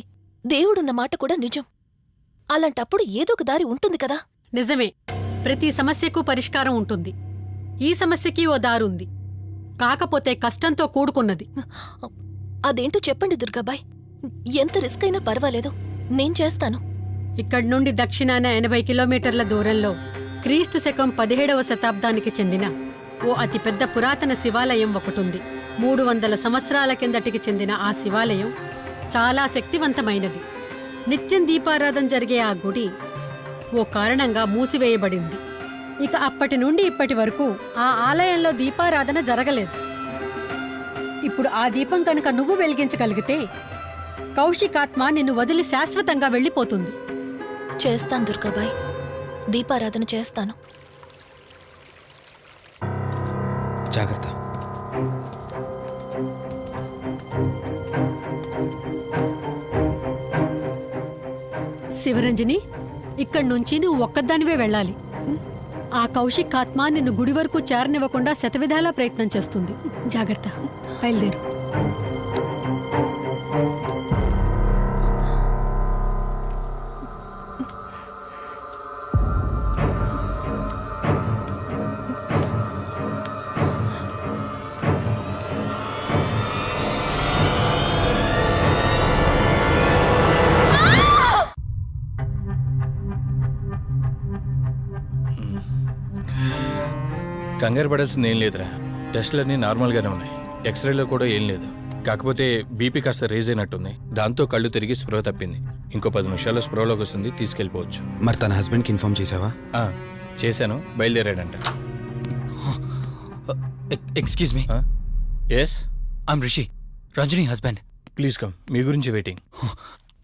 దేవుడున్న మాట కూడా నిజం. అలాంటప్పుడు ఏదో ఒక దారి ఉంటుంది కదా. నిజమే, ప్రతి సమస్యకు పరిష్కారం ఉంటుంది. ఈ సమస్యకి ఓ దారుంది, కాకపోతే కష్టంతో కూడుకున్నది. అదేంటో చెప్పండి దుర్గాబాయ్. ఎంత రిస్క్ అయినా పర్వాలేదు, నేను చేస్తాను. ఇక్కడి నుండి దక్షిణాన 80 కిలోమీటర్ల దూరంలో క్రీస్తు శకం 17వ శతాబ్దానికి చెందిన ఓ అతిపెద్ద పురాతన శివాలయం ఒకటుంది. 300 సంవత్సరాల కిందటికి చెందిన ఆ శివాలయం చాలా శక్తివంతమైనది. నిత్యం దీపారాధన జరిగే ఆ గుడి ఓ కారణంగా మూసివేయబడింది. ఇక అప్పటి నుండి ఇప్పటి వరకు ఆ ఆలయంలో దీపారాధన జరగలేదు. ఇప్పుడు ఆ దీపం కనుక నువ్వు వెలిగించగలిగితే కౌశికాత్మ నిన్ను వదిలి శాశ్వతంగా వెళ్ళిపోతుంది. చేస్తాను దుర్గాబాయ్, దీపారాధన చేస్తాను. జాగ్రత్త. శివరంజని, ఇక్కడి నుంచి నువ్వు ఒక్కదానివే వెళ్ళాలి. ఆ కౌశిక్ ఆత్మ నిన్ను గుడి వరకు చేరనివ్వకుండా శతవిధాలా ప్రయత్నం చేస్తుంది. జాగ్రత్త, బయలుదేరు. కంగారు పడాల్సింది ఏం లేదురా. టెస్టులన్నీ నార్మల్గానే ఉన్నాయి. ఎక్స్రేలో కూడా ఏం లేదు. కాకపోతే బీపీ కాస్త రేజ్ అయినట్టుంది. దాంతో కళ్ళు తిరిగి స్పృహ తప్పింది. ఇంకో 10 నిమిషాల్లో స్పృహలోకి వస్తుంది, తీసుకెళ్ళిపోవచ్చు. మరి తన హస్బెండ్కి ఇన్ఫార్మ్ చేసావా? చేశాను, బయలుదేరాడంట. Excuse me. Yes, I'm Rishi, Ranjani husband. Please come. మీ గురించి వెయిటింగ్.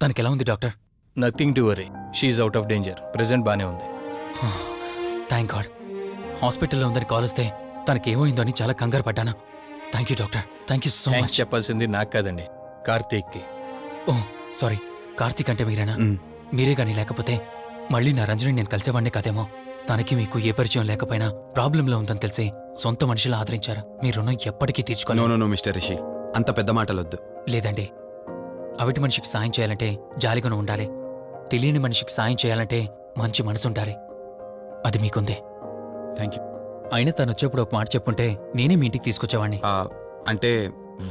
తనకి ఎలా ఉంది doctor? Nothing to worry. She's out of danger. Present బానే ఉంది. Thank god. హాస్పిటల్లో ఉందని కాల్ వస్తే తనకి ఏమైందో అని చాలా కంగారు పడ్డాను. Thank you doctor. Thank you so much. చెప్పాల్సింది నాకు కాదండి, కార్తీక్కి. ఓ సారీ, కార్తీక్ అంటే మీరేనా? మీరే గానీ లేకపోతే మళ్ళీ నా రంజని నేను కలిసేవాడినే కాదేమో. తనకి మీకు ఏ పరిచయం లేకపోయినా ప్రాబ్లంలో ఉందని తెలిసి సొంత మనుషులు ఆదరించారు. మీ రుణం ఎప్పటికీ తీర్చుకోను. నో మిస్టర్ రిషి, అంత పెద్ద మాటలొద్దు. లేదండి, అవిటి మనిషికి సాయం చేయాలంటే జాలిగుణం ఉండాలి. తెలియని మనిషికి సాయం చేయాలంటే మంచి మనసు ఉండాలి. అది మీకుందే. Thank you. అయినా తను వచ్చేప్పుడు ఒక మాట చెప్పుంటే నేనే మీ ఇంటికి తీసుకొచ్చేవాడిని. అంటే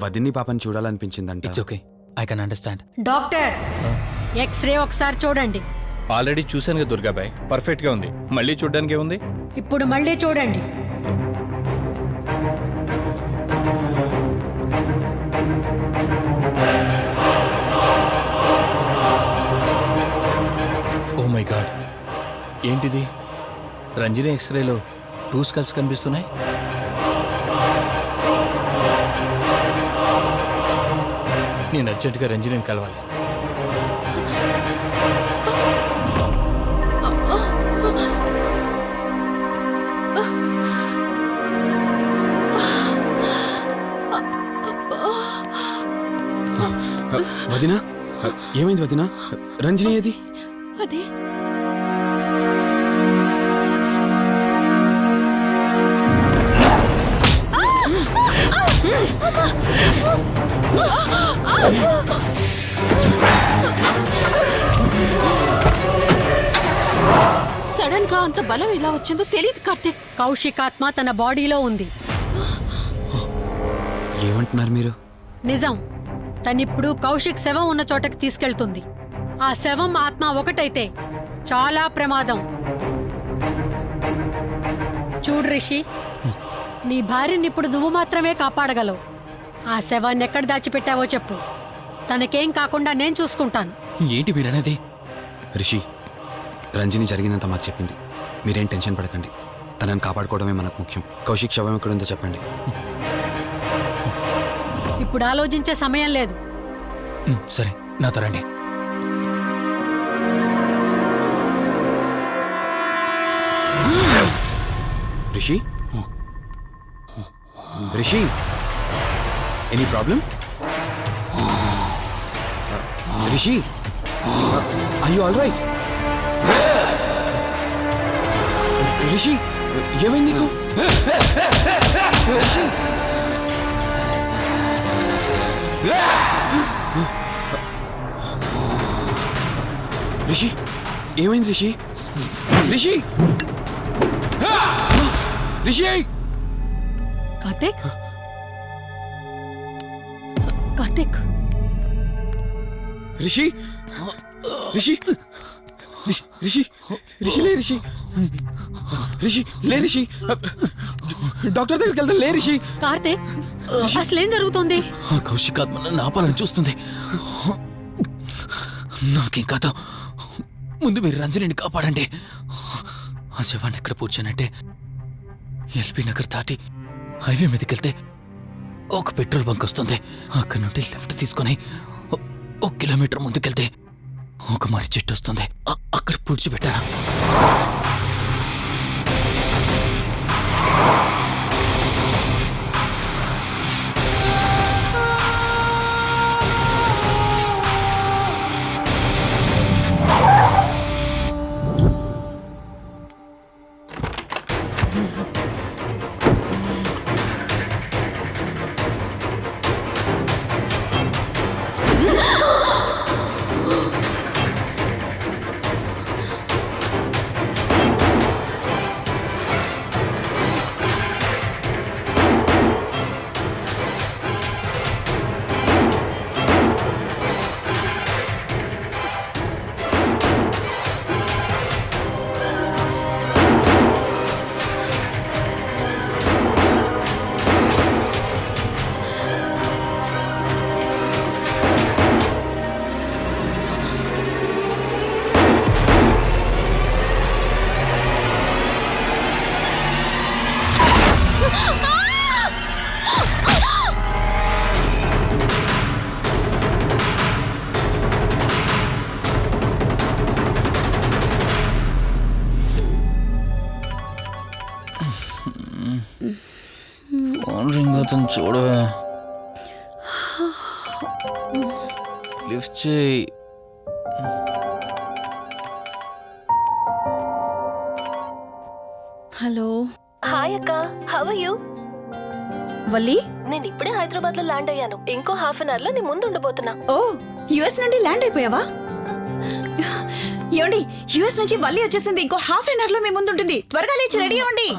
వదిన్ని పాపని చూడాలనిపించిందంట. It's okay, I can understand. Doctor, X-ray ఒకసారి చూడండి. ఆల్రెడీ చూశాను కదా దుర్గాబాయ్, పర్ఫెక్ట్ గా ఉంది. మళ్ళీ చూడ్డానికి ఏముంది? ఇప్పుడు మళ్ళీ చూడండి. ఓ మై గాడ్, ఏంటిది? రంజని ఎక్స్రేలో 2 స్కల్స్ కనిపిస్తున్నాయి. నేను అర్జెంటుగా రంజనిని కలవాలి. వదినా, ఏమైంది వదినా? రంజని ఏది? అది సడన్ గా అంత బలం ఎలా వచ్చిందో తెలియదు కార్తీక్. కౌశికాత్మ తన బాడీలో ఉంది. ఏమంటున్నారు మీరు? నిజం. తనిప్పుడు కౌశిక్ శవం ఉన్న చోటకి తీసుకెళ్తుంది. ఆ శవం ఆత్మ ఒకటైతే చాలా ప్రమాదం. చూడు రిషి, నీ భార్యని ఇప్పుడు నువ్వు మాత్రమే కాపాడగలవు. ఆ శవాన్ని ఎక్కడ దాచిపెట్టావో చెప్పు. తనకేం కాకుండా నేను చూసుకుంటాను. ఏంటి మీరనేది? రిషి, రంజని జరిగిందంతా మాకు చెప్పింది. మీరేం టెన్షన్ పడకండి. తనని కాపాడుకోవడమే మనకు ముఖ్యం. కౌశిక్ శవం ఎక్కడుందో చెప్పండి. ఇప్పుడు ఆలోచించే సమయం లేదు. సరే, నాతో రండి. Rishi, Rishi, any problem? Rishi, are you all right? Rishi, ఏమైంది నీకు? రిషి, రిషి, ఏమైంది రిషి? రిషి, రిషి! కార్తీక్, కార్తీక్, రిషి, రిషి, రిషి, రిషి లే రిషి, రిషి లే రిషి, డాక్టర్ దగ్గరికి వెళ్తాం. లే రిషి. కార్తీక్, అసలేం జరుగుతుంది? కౌశికాత్మ నన్ను ఆపాలని చూస్తుంది. నాకేం కాదు, ముందు మీరు రంజనిని కాపాడండి. ఆ శవాన్ని ఎక్కడ పూడ్చానంటే ఎల్బీ నగర్ దాటి హైవే మీదకెళ్తే ఒక పెట్రోల్ బంక్ వస్తుంది. అక్కడ నుండి లెఫ్ట్ తీసుకొని 1 కిలోమీటర్ ముందుకెళ్తే ఒక మర్రి చెట్టు వస్తుంది. అక్కడ పూడ్చిపెట్టాను. ఫోన్ రింగ్ అవుతుంది చూడవే. లిఫ్ట్ చేయి. హలో. హాయ్ అక్క, హౌ ఆర్ యు? వల్లి, నేను ఇప్పుడే హైదరాబాద్ లో ల్యాండ్ అయ్యాను. ఇంకో హాఫ్ అన్ అవర్ లో నీ ముందు ఉండబోతున్నా. ఓ యుఎస్ నుండి ల్యాండ్ అయిపోయావా? ఏమండి, యుఎస్ నుంచి వల్లి వచ్చేసింది. ఇంకో హాఫ్ అన్ అవర్ లో మీ ముందు ఉంటుంది. త్వరగా లేచి రెడీ అవ్వండి.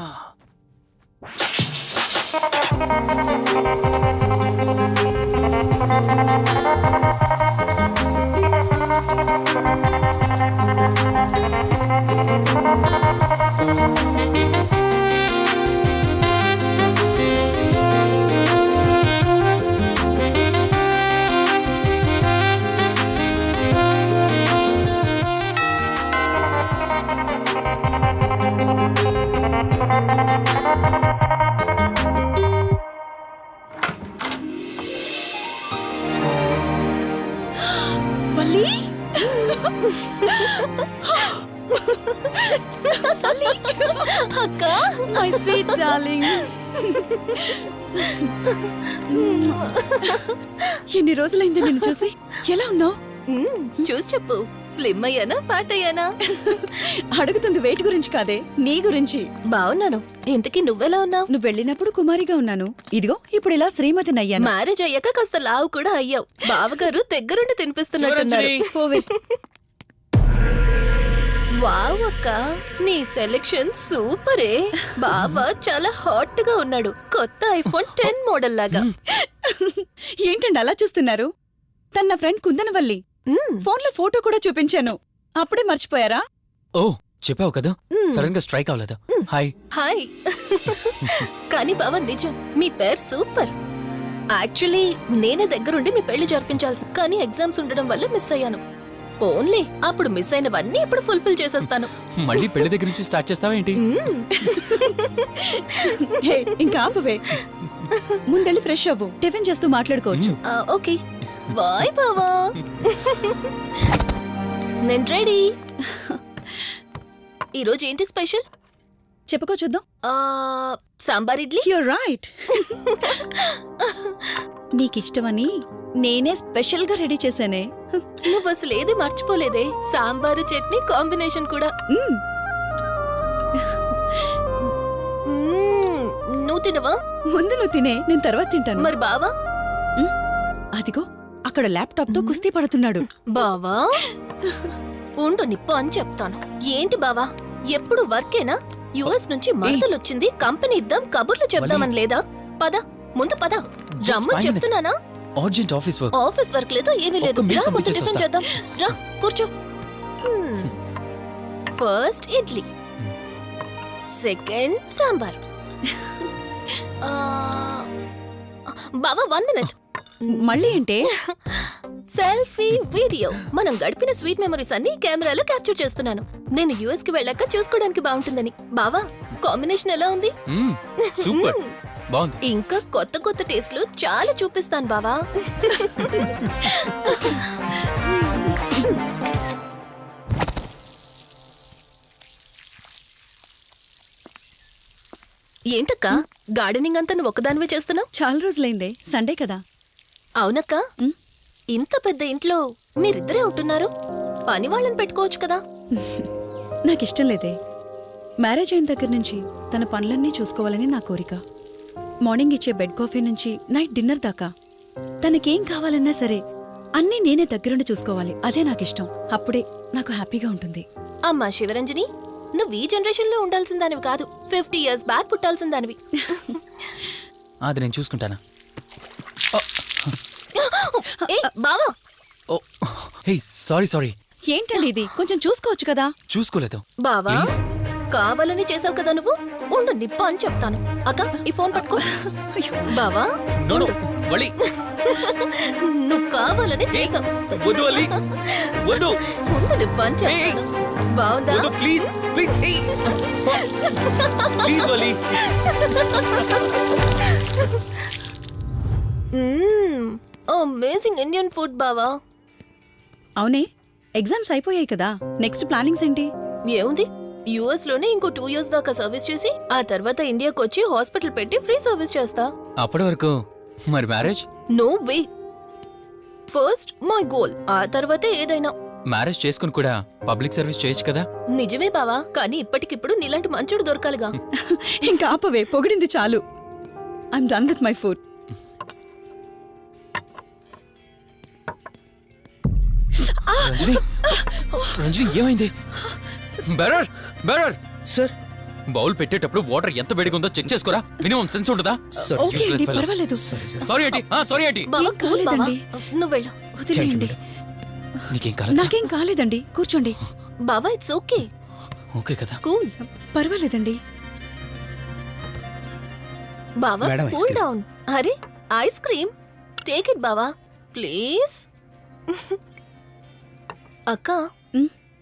అక్క, మై స్వీట్ డార్లింగ్. ఎన్ని రోజులైంది నిన్ను చూసి. ఎలా ఉన్నావు? చూసి చెప్పు. స్లిమ్ అయ్యానా, ఫ్యాట్ అయ్యానా? అడుగుతుంది వెయిట్ గురించి కాదే, నీ గురించి. బాగున్నాను. ఇంతకీ నువ్వెలా ఉన్నావు? నువ్వు వెళ్ళినప్పుడు కుమారిగా ఉన్నాను. ఇదిగో ఇప్పుడు ఇలా శ్రీమతిని అయ్యాను. మ్యారేజ్ అయ్యాక కాస్త లావు కూడా అయ్యావు. బావగారు దగ్గరుండి తినిపిస్తున్నట్టున్నారు. పోవే. వావ్ అక్క, నీ సెలెక్షన్ సూపరే. బావ చాలా హాట్ గా ఉన్నాడు. కొత్త ఐఫోన్ 10 మోడల్ లాగా. ఏంటండి అలా చూస్తున్నారు? తన ఫ్రెండ్ కుందనవల్లి. ఫోన్ లో ఫోటో కూడా చూపించాను. అప్పుడే మర్చిపోయారా? ఓ చెప్పావు కదా, సడన్ గా స్ట్రైక్ అవ్వలేదు. Hi hi. కానీ బావ నిజం, మీ పేరు సూపర్. యాక్చువల్లీ నేనే దగ్గరుండి మీ పెళ్లి జరిపించాల్సి, కానీ ఎగ్జామ్స్ ఉండడం వల్ల మిస్ అయ్యాను. పోన్లే, అప్పుడు మిస్ అయినవన్నీ ఇప్పుడు ఫుల్ఫిల్ చేసేస్తాను. మళ్ళీ పెళ్లి దగ్గర నుంచి స్టార్ట్ చేస్తావా ఏంటి? ఇంకా ఆపువే. ముందెళ్ళి ఫ్రెష్ అవ్వు, టిఫిన్ చేస్తూ మాట్లాడుకోవచ్చు. ఓకే బాయ్ బావా. నేను రెడీ. ఈరోజు ఏంటి స్పెషల్ చెప్పుకో చూద్దాం. సాంబార్ ఇడ్లీ. You're right. నీకిష్టమని నేనే స్పెషల్ గా రెడీ చేశానే. నువ్వు అసలు ఏది మర్చిపోలేదే. సాంబారు చట్నీ కాంబినేషన్ కూడా. నువ్వు తినవా? ముందు నువ్వు తినే, నేను తర్వాత తింటాను. మరి బావా? అదిగో అక్కడ ల్యాప్టాప్ తో కుస్తీ పడుతున్నాడు. బావా ఉండు, నిప్పు అని చెప్తాను. ఏంటి బావా, ఎప్పుడు వర్కేనా? యుఎస్ నుంచి మరదలొచ్చింది, కంపెనీ ఇద్దాం, కబుర్లు చెప్దామని లేదా? పద ముందు పద. రమ్మని చెప్తున్నానా? Urgent office work. Office work లేదు, ఏమీ లేదు. రా ముందు టిఫిన్ చేద్దాం. రా కూర్చో. First idli, second sambar. బావా 1 మినిట్. మళ్ళీ ఏంటే? Selfie video. మనం గడిపిన స్వీట్ మెమరీస్ అన్ని కెమెరాలో క్యాప్చర్ చేస్తున్నాను. నేను యుఎస్ కి వెళ్ళాక చూసుకోవడానికి బాగుంటుందని. బావా, కాంబినేషన్ ఎలా ఉంది? సూపర్ బాగుంది. ఇంకా కొత్త కొత్త టేస్ట్లు చాలా చూపిస్తాను బావా. ఏంటక్క, గార్డెనింగ్ అంతా నువ్వు ఒకదానివే చేస్తున్నావు? చాలా రోజులైందే, సండే కదా. అవునక్క, ఇంత పెద్ద ఇంట్లో మీరిద్దరే ఉంటున్నారు. పని వాళ్ళని పెట్టుకోవచ్చు కదా. నాకిష్టం లేదే. మ్యారేజ్ అయిన దగ్గర నుంచి తన పనులన్నీ చూసుకోవాలని నా కోరిక. మార్నింగ్ ఇచ్చే బెడ్ కాఫీ నుంచి నైట్ డిన్నర్ దాకా తనకేం కావాలన్నా సరే అన్నీ నేనే దగ్గరుండి చూసుకోవాలి. అదే నాకిష్టం. అప్పుడే నాకు హ్యాపీగా ఉంటుంది. అమ్మా శివరంజని, నువ్వు ఈ జనరేషన్ లో ఉండాల్సిన దానివి కాదు, 50 years బ్యాక్ పుట్టాల్సిన దానివి. అది నేను చూసుకుంటానా? ఏ బావా, ఓ హే సారీ ఏంటండి ఇది? కొంచెం చూసుకోవచ్చు కదా. చూసుకోలేదు. బావా కావాలని చేసావు కదా నువ్వు. ఉండు, నిప్ప అని చెప్తాను. అక్క, ఈ ఫోన్ పట్టుకో. బావా వలి నువ్వు కావాలని చేసావు. వద్దు వలి వద్దు. ఉండు, నిప్ప అని చెప్తాను. బావుందా? వద్దు please please please Vali. Amazing Indian food బావా. అవునే, ఎగ్జామ్స్ అయిపోయాయి కదా. నెక్స్ట్ ప్లానింగ్స్ ఏంటి? ఏముంది, యుఎస్ లోనే ఇంకో 2 years దాకా సర్వీస్ చేసి ఆ తర్వాత ఇండియాకి వచ్చి హాస్పిటల్ పెట్టి ఫ్రీ సర్వీస్ చేస్తా. అప్పటి వరకు మరి marriage? No way. First my goal, ఆ తర్వాతే ఏదైనా. మ్యారేజ్ చేసుకుని కూడా పబ్లిక్ సర్వీస్ చేయొచ్చు కదా. నిజమే బావా, కానీ ఇప్పటికిప్పుడు నీలాంటి మంచుడు దొరకాలిగా. ఇంకా ఆపవే, పొగిడింది చాలు. I'm done with my food. Ranjani ఏమైంది? బెరర్ సార్, బౌల్ పెట్టేటప్పుడు వాటర్ ఎంత వేడిగా ఉందో చెక్ చేసుకోరా. మినిమం సెన్స్ ఉంటుందా? ఓకే అండి, పర్వాలేదు. సారీ ఏంటి బావా, కూల్ బావా. కాలేదండి. నువ్వు వెళ్ళు. వదిలేయండి. నీకేం కాలేదు? నాకేం కాలేదండి, కూర్చోండి. బావా, ఇట్స్ ఓకే. ఓకే కదా. కూల్. పర్వాలేదండి. బావా, madam, ice cool cream. Down. అరే, ఐస్ క్రీమ్ టేక్ ఇట్ బావా ప్లీజ్. అక్క,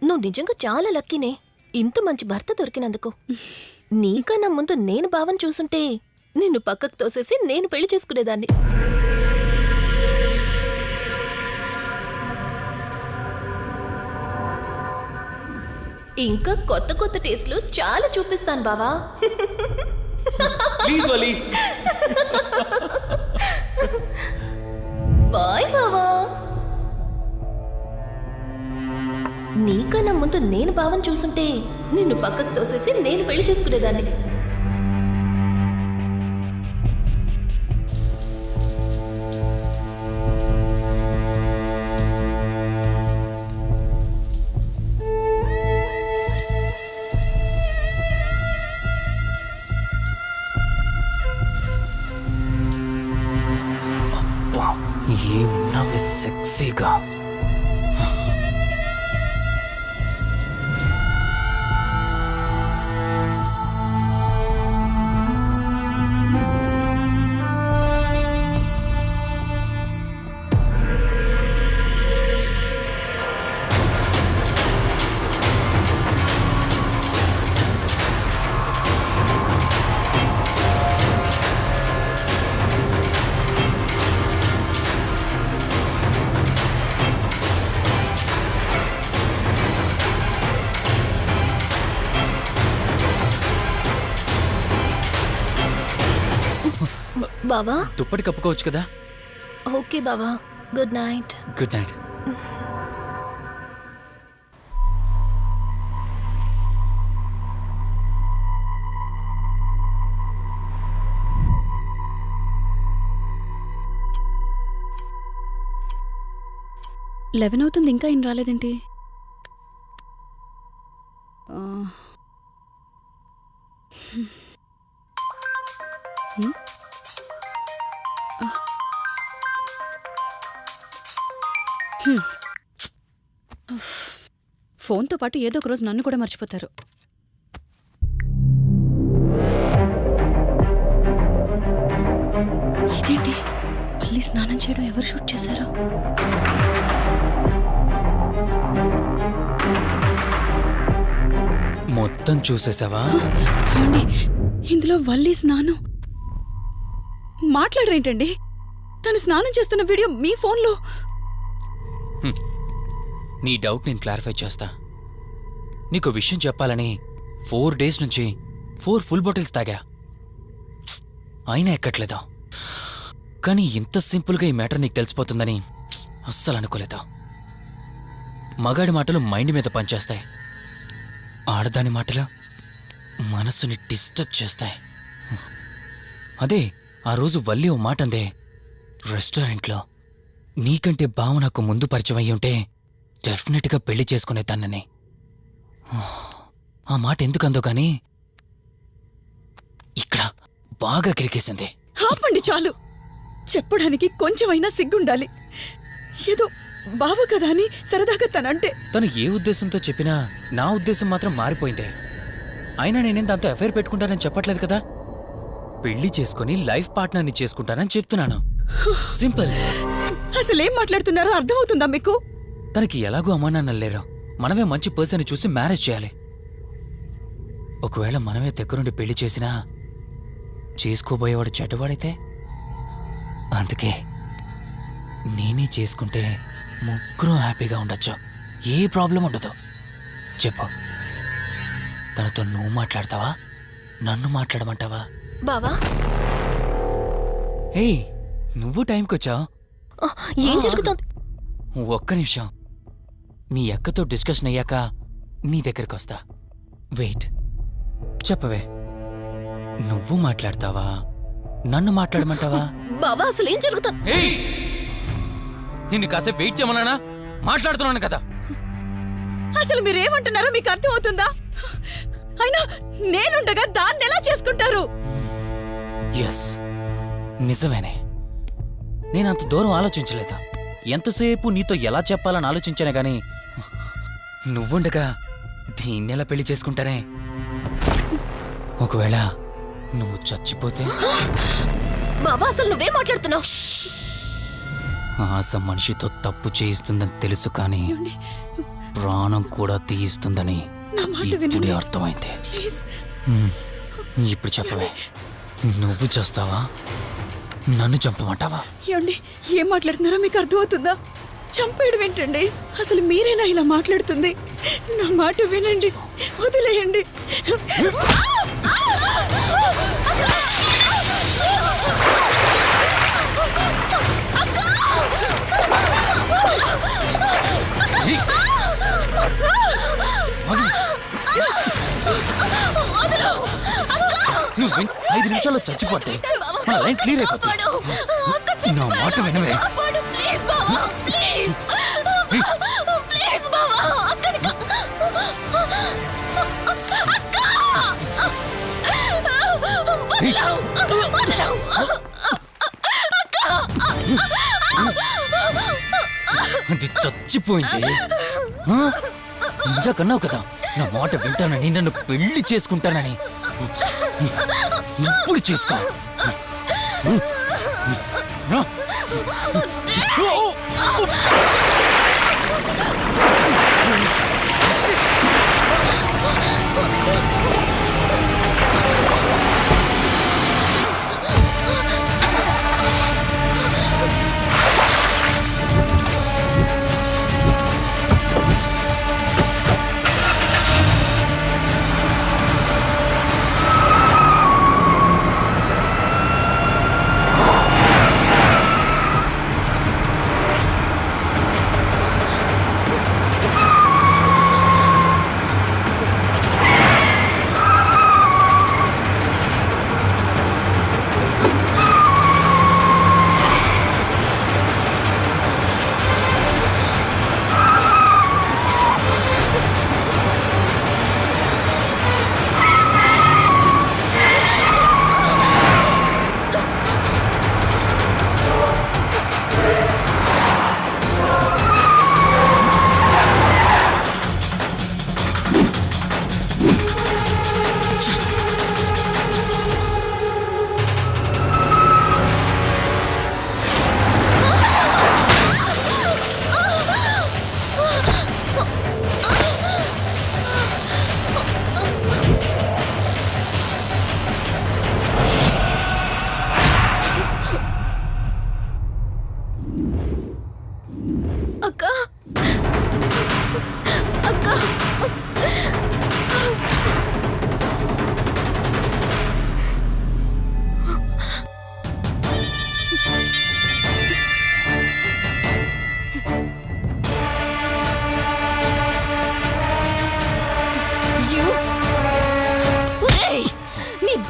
నువ్వు నిజంగా చాలా లక్కీనే, ఇంత మంచి భర్త దొరికినందుకు. నీకన్నా ముందు నేను బావని చూసుంటే నిన్ను పక్కకు తోసేసి నేను పెళ్లి చేసుకునేదాన్ని. ఇంకా కొత్త కొత్త టేస్ట్లు చాలా చూపిస్తాను బావా. Please Vali. బాయ్ బావా. నీకన్నా ముందు నేను బావని చూసుంటే నిన్ను పక్కకు తోసేసి నేను పెళ్లి చేసుకునేదాన్ని. ఏమున్నావే సెక్సీగా. బావా, దుప్పటి కప్పుకోవచ్చు కదా. ఓకే బావా, good night. Good night. Eleven అవుతుంది, ఇంకా ఏం రాలేదేంటి? ఫోన్తో పాటు ఏదో ఒక రోజు నన్ను కూడా మర్చిపోతారు. ఇదేంటి వల్లి స్నానం చేయడం ఎవరు షూట్ చేశారో? మొత్తం చూసేసావా? ఏమండి, ఇందులో వల్లి స్నానం మాట్లాడరేంటండి? తను స్నానం చేస్తున్న వీడియో మీ ఫోన్లో. నీ డౌట్ నేను క్లారిఫై చేస్తా. నీకు విషయం చెప్పాలని 4 days నుంచి 4 full బాటిల్స్ తాగా, అయినా ఎక్కట్లేదు. కానీ ఇంత సింపుల్గా ఈ మ్యాటర్ నీకు తెలిసిపోతుందని అస్సలు అనుకోలేదు. మగాడి మాటలు మైండ్ మీద పనిచేస్తాయి, ఆడదాని మాటలు మనస్సుని డిస్టర్బ్ చేస్తాయి. అదే ఆ రోజు వల్లి ఓ మాట అందే రెస్టారెంట్లో, నీకంటే బావ నాకు ముందు పరిచయం అయ్యి ఉంటే డెఫినెట్గా పెళ్లి చేసుకునేదాన్నని. ఆ మాట ఎందుకందో గాని ఇక్కడ బాగా కిరికేసింది. ఆపండి చాలు. చెప్పడానికి కొంచెమైనా సిగ్గుండాలి. ఏదో బావ కదా అని సరదాగా తనంటే. తను ఏ ఉద్దేశంతో చెప్పినా నా ఉద్దేశం మాత్రం మారిపోయిందే. అయినా నేనేం దాంతో అఫైర్ పెట్టుకుంటానని చెప్పట్లేదు కదా. పెళ్లి చేసుకుని లైఫ్ పార్ట్నర్ని చేసుకుంటానని చెప్తున్నాను. సింపుల్. అసలేం మాట్లాడుతున్నారో అర్థమవుతుందా మీకు? తనకి ఎలాగూ అమ్మానాన్నలు లేరు. మనమే మంచి పర్సన్ చూసి మ్యారేజ్ చేయాలి. ఒకవేళ మనమే దగ్గరుండి పెళ్లి చేసినా చేసుకోబోయేవాడు చెడ్డవాడైతే? అందుకే నేనే చేసుకుంటే ముగ్గురు హ్యాపీగా ఉండొచ్చు, ఏ ప్రాబ్లం ఉండదు. చెప్పు, తనతో నువ్వు మాట్లాడతావా, నన్ను మాట్లాడమంటావా? బావా, ఏయ్, నువ్వు టైంకొచ్చావు. ఏం జరుగుతోంది? ఒక్క నిమిషం, మీ అక్కతో డిస్కషన్ అయ్యాక నీ దగ్గరికి వస్తా. వెయిట్, చెప్పవే, నువ్వు మాట్లాడతావా, నన్ను మాట్లాడమంటావా? బావా, అసలు ఏం జరుగుతోంది? నిన్ను కాసేపు వెయిట్ చేయమన్నానా? మాట్లాడుతున్నాను కదా. అసలు మీరేమంటున్నారో మీకు అర్థమవుతుందా? అయినా నేనుండగా దాన్ని ఎలా చేసుకుంటారు? ఎస్, నిజమేనే. నేనంత దూరం ఆలోచించలేదు. ఎంతసేపు నీతో ఎలా చెప్పాలని ఆలోచించానే గాని నువ్వుండగా దీన్నెలా పెళ్లి చేసుకుంటానే? ఒకవేళ నువ్వు చచ్చిపోతే? బావా, అసలు నువ్వేం మాట్లాడుతున్నావు? ఆశ మనిషితో తప్పు చేయిస్తుందని తెలుసు, కానీ ప్రాణం కూడా తీయిస్తుందని ఇప్పుడే అర్థమైంది. ఇప్పుడు చెప్పవే, నువ్వు చేస్తావా, నన్ను చంపమంటావా? ఏమండి, ఏం మాట్లాడుతున్నారో మీకు అర్థమవుతుందా? చంపేయడం ఏంటండి? అసలు మీరేనా ఇలా మాట్లాడుతుంది? నా మాట వినండి, వదిలేయండి. నువ్వు 5 నిమిషాల్లో చచ్చిపోతే మన లైన్ క్లియర్ అయిపోతుంది. నా మాట వినవే. అది చచ్చిపోయింది. ఇంతకన్నావు కదా నా మాట వింటానని, నన్ను పెళ్లి చేసుకుంటానని. ఇప్పుడు చేసుకో.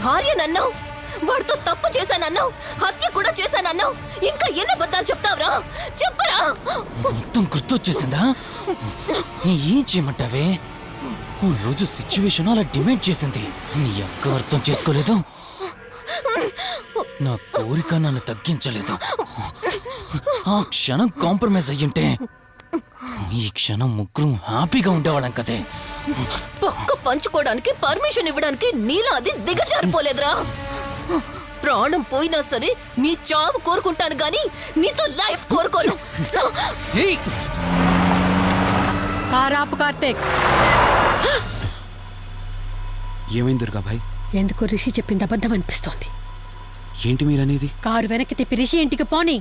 భార్యనన్నావు, వాడితో తప్పు చేశానన్నావు, హత్య కూడా చేశానన్నావు. ఇంకా ఎన్ని అబద్ధాలు చెప్తావురా? చెప్పరా? మొత్తం గుర్తొచ్చేసిందా? ఏం చేయమంటావే? ఓ రోజు సిచ్యువేషన్ అలా డిమాండ్ చేసింది. నీ అక్క అర్థం చేసుకోలేదు, నా కోరిక నన్ను తగ్గించలేదు. ఆ క్షణం కాంప్రమైజ్ అయ్యుంటే ఈ క్షణం ముగ్గురు హ్యాపీగా ఉండేవాళ్ళం కదే. పక్క పంచుకోవడానికి పర్మిషన్ ఇవ్వడానికి నీలా అది దిగజారిపోలేదురా. ప్రాణం పోయినా సరే నీ చావు కోరుకుంటాను గాని నీతో లైఫ్ కోరుకోను. కారాపు కార్తీక్. ఏమైంది దుర్గాబాయ్? ఎందుకో రిషి చెప్పింది అబద్ధం అనిపిస్తోంది. ఏంటి మీరనేది? కారు వెనక్కి తిప్పి రిషి ఇంటికి పోని.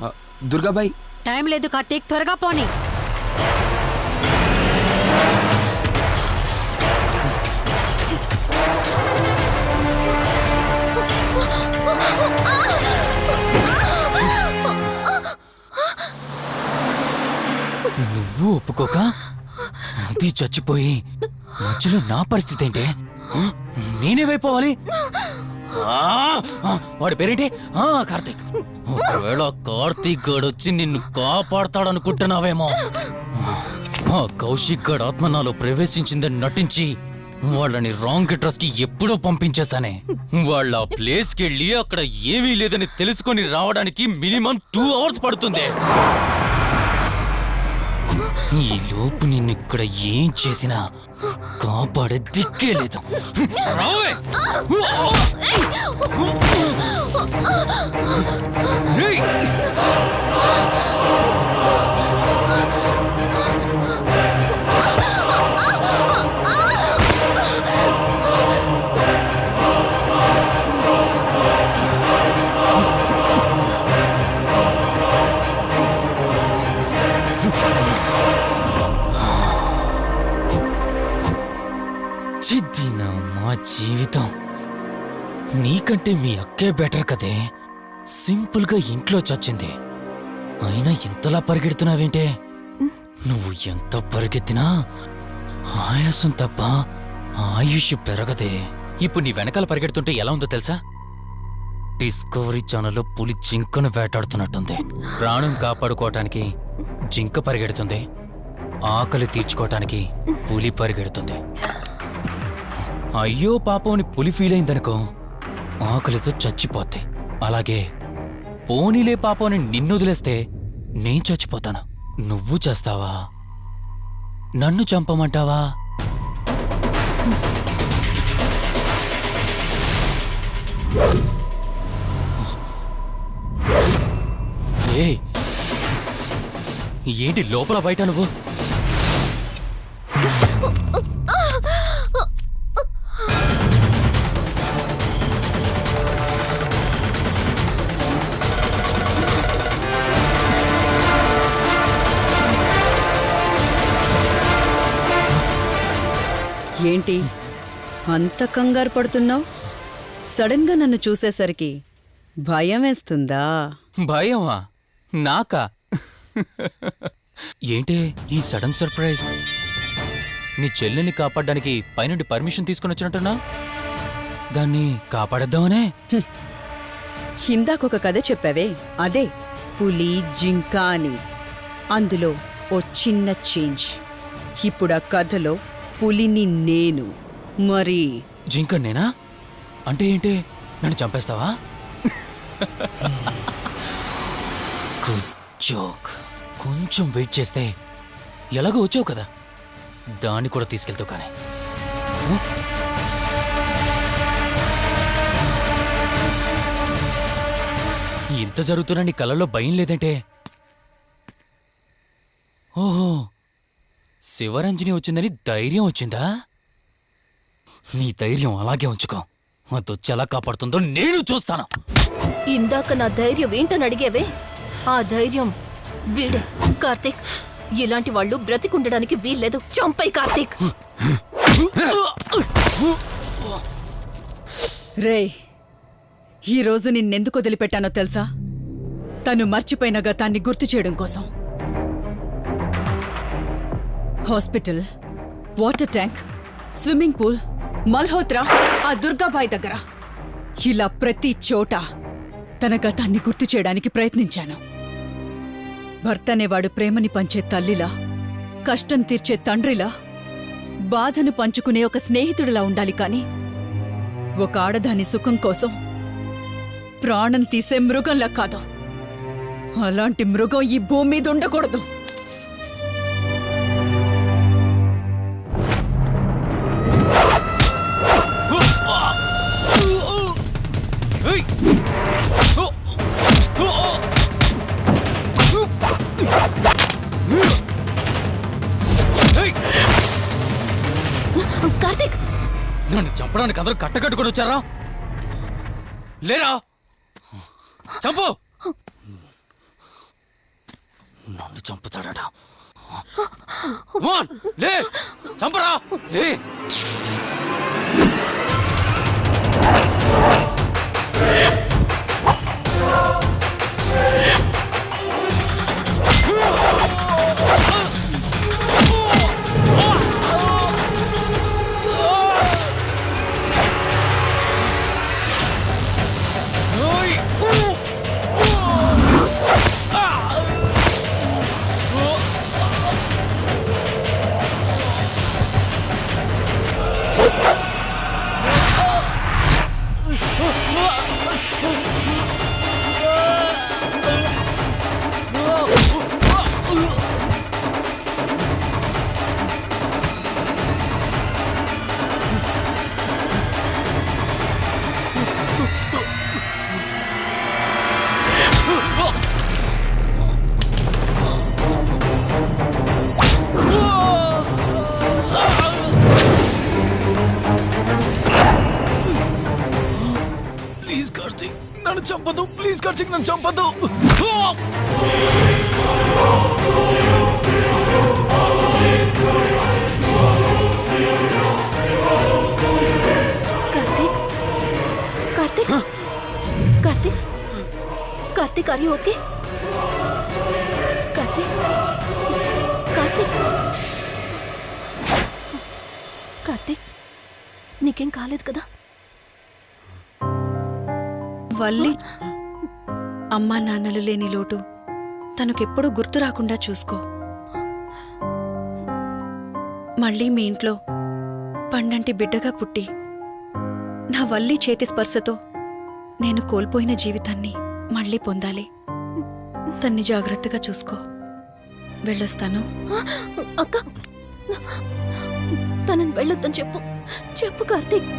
దుర్గాబాయ్ టైం లేదు కార్తీక్, త్వరగా పోని. నువ్వు ఒప్పుకోక అది చచ్చిపోయి మధ్యలో నా పరిస్థితి ఏంటి? నేనేమైపోవాలి? వాడి పేరేంటి? కార్తీక్. ఒకవేళ కార్తీక్ గడు వచ్చి నిన్ను కాపాడతాడనుకుంటున్నావేమో. ఆ కౌశిక్ గడ్ ఆత్మ నాలో ప్రవేశించిందని నటించి వాళ్ళని రాంగ్ అడ్రస్ కి ఎప్పుడో పంపించేశానే. వాళ్ళ ప్లేస్ కి వెళ్ళి అక్కడ ఏమీ లేదని తెలుసుకొని రావడానికి మినిమం 2 hours పడుతుంది. ఈ లోపు నిన్నిక్కడ ఏం చేసినా కాపాడే దిక్కే లేదు. రావే! రేయ్! చిద్దినా మా జీవితం. నీకంటే మీ అక్కే బెటర్ కదే. సింపుల్ గా ఇంట్లో చచ్చింది, అయినా ఇంతలా పరిగెడుతున్నావేంటే? నువ్వు ఎంత పరిగెత్తినా ఆయాసం తప్ప ఆయుష్ పెరగదే. ఇప్పుడు నీ వెనకాల పరిగెడుతుంటే ఎలా ఉందో తెలుసా? డిస్కవరీ ఛానల్లో పులి జింకను వేటాడుతున్నట్టుంది. ప్రాణం కాపాడుకోవటానికి జింక పరిగెడుతుంది, ఆకలి తీర్చుకోవటానికి పులి పరిగెడుతుంది. అయ్యో పాపం అని పులి ఫీల్ అయిందనుకో, ఆకలితో చచ్చిపోద్ది. అలాగే పోనీలే పాపం అని నిన్ను వదిలేస్తే నేను చచ్చిపోతాను. నువ్వు చేస్తావా? నన్ను చంపమంటావా? ఏయ్, ఏంటి లోపల బయట నువ్వు? ఏంటి అంత కంగారు పడుతున్నావు? సడన్ గా నన్ను చూసేసరికి భయం వేస్తుందా? భయమా? నాకా? ఏంటే ఈ సడన్ సర్ప్రైజ్? నీ చెల్లెల్ని కాపాడడానికి పైనుండి పర్మిషన్ తీసుకుని వచ్చినట్టున్నా? దాన్ని కాపాడేద్దామనే? ఇందాకొక కథ చెప్పావే, అదే పులి జింక అని. అందులో ఓ చిన్న చేంజ్. ఇప్పుడు ఆ కథలో పులిని నేను. మరి జింక నేనా? అంటే ఏంటి? నన్ను చంపేస్తావా? Good joke. కొంచెం వెయిట్ చేస్తే ఎలాగో వచ్చావు కదా, దాన్ని కూడా తీసుకెళ్తావు. కానీ ఇంత జరుగుతున్నా నీ కళ్ళలో భయం లేదంటే? ఓహో, శివరంజని వచ్చిందని ధైర్యం వచ్చిందా? నీ ధైర్యం అలాగే ఉంచుకో. అదొచ్చి ఎలా కాపాడుతుందో నేను చూస్తాను. ఇందాక నా ధైర్యం ఏంటని అడిగేవే, ఆ ధైర్యం వీడే. కార్తీక్, ఇలాంటి వాళ్ళు బ్రతికుండడానికి వీల్లేదు. చంపై కార్తీక్. రే, ఈరోజు నిన్నెందుకు వదిలిపెట్టానో తెలుసా? తను మర్చిపోయిన గతాన్ని గుర్తు చేయడం కోసం. Hospital, water tank, swimming pool, Malhotra, ఆ దుర్గాబాయ్ దగ్గర ఇలా ప్రతి చోట తన గతాన్ని గుర్తు చేయడానికి ప్రయత్నించాను. భర్తనేవాడు ప్రేమని పంచే తల్లిలా, కష్టం తీర్చే తండ్రిలా, బాధను పంచుకునే ఒక స్నేహితుడిలా ఉండాలి కాని ఒక ఆడదాని సుఖం కోసం ప్రాణం తీసే మృగంలా కాదు. అలాంటి మృగం ఈ భూమి మీద ఉండకూడదు. కార్తీక్, నన్ను చంపడానికి అందరూ కట్టకట్టుకొని వచ్చారా? లేరా? చంపు! నన్ను చంపుతాడట. Come on, లే! చంపరా! లే! ప్లీజ్ కార్తీక్, నన్ను చంపదు. ప్లీజ్ కార్తీక్, నన్ను చంపదు. Karthik, Karthik, Karthik, Karthik, are you okay? Karthik, Karthik, Karthik, నీకేం కాలేదు కదా? వల్లి అమ్మా నాన్నలు లేని లోటు తనకెప్పుడూ గుర్తు రాకుండా చూసుకో. మళ్ళీ మీ ఇంట్లో పండంటి బిడ్డగా పుట్టి నా వల్లి చేతి స్పర్శతో నేను కోల్పోయిన జీవితాన్ని మళ్ళీ పొందాలి. తన్ని జాగ్రత్తగా చూసుకో. వెళ్ళొస్తాను. అక్క, తనని వెళ్ళొద్దని చెప్పు. చెప్పు కార్తీక్.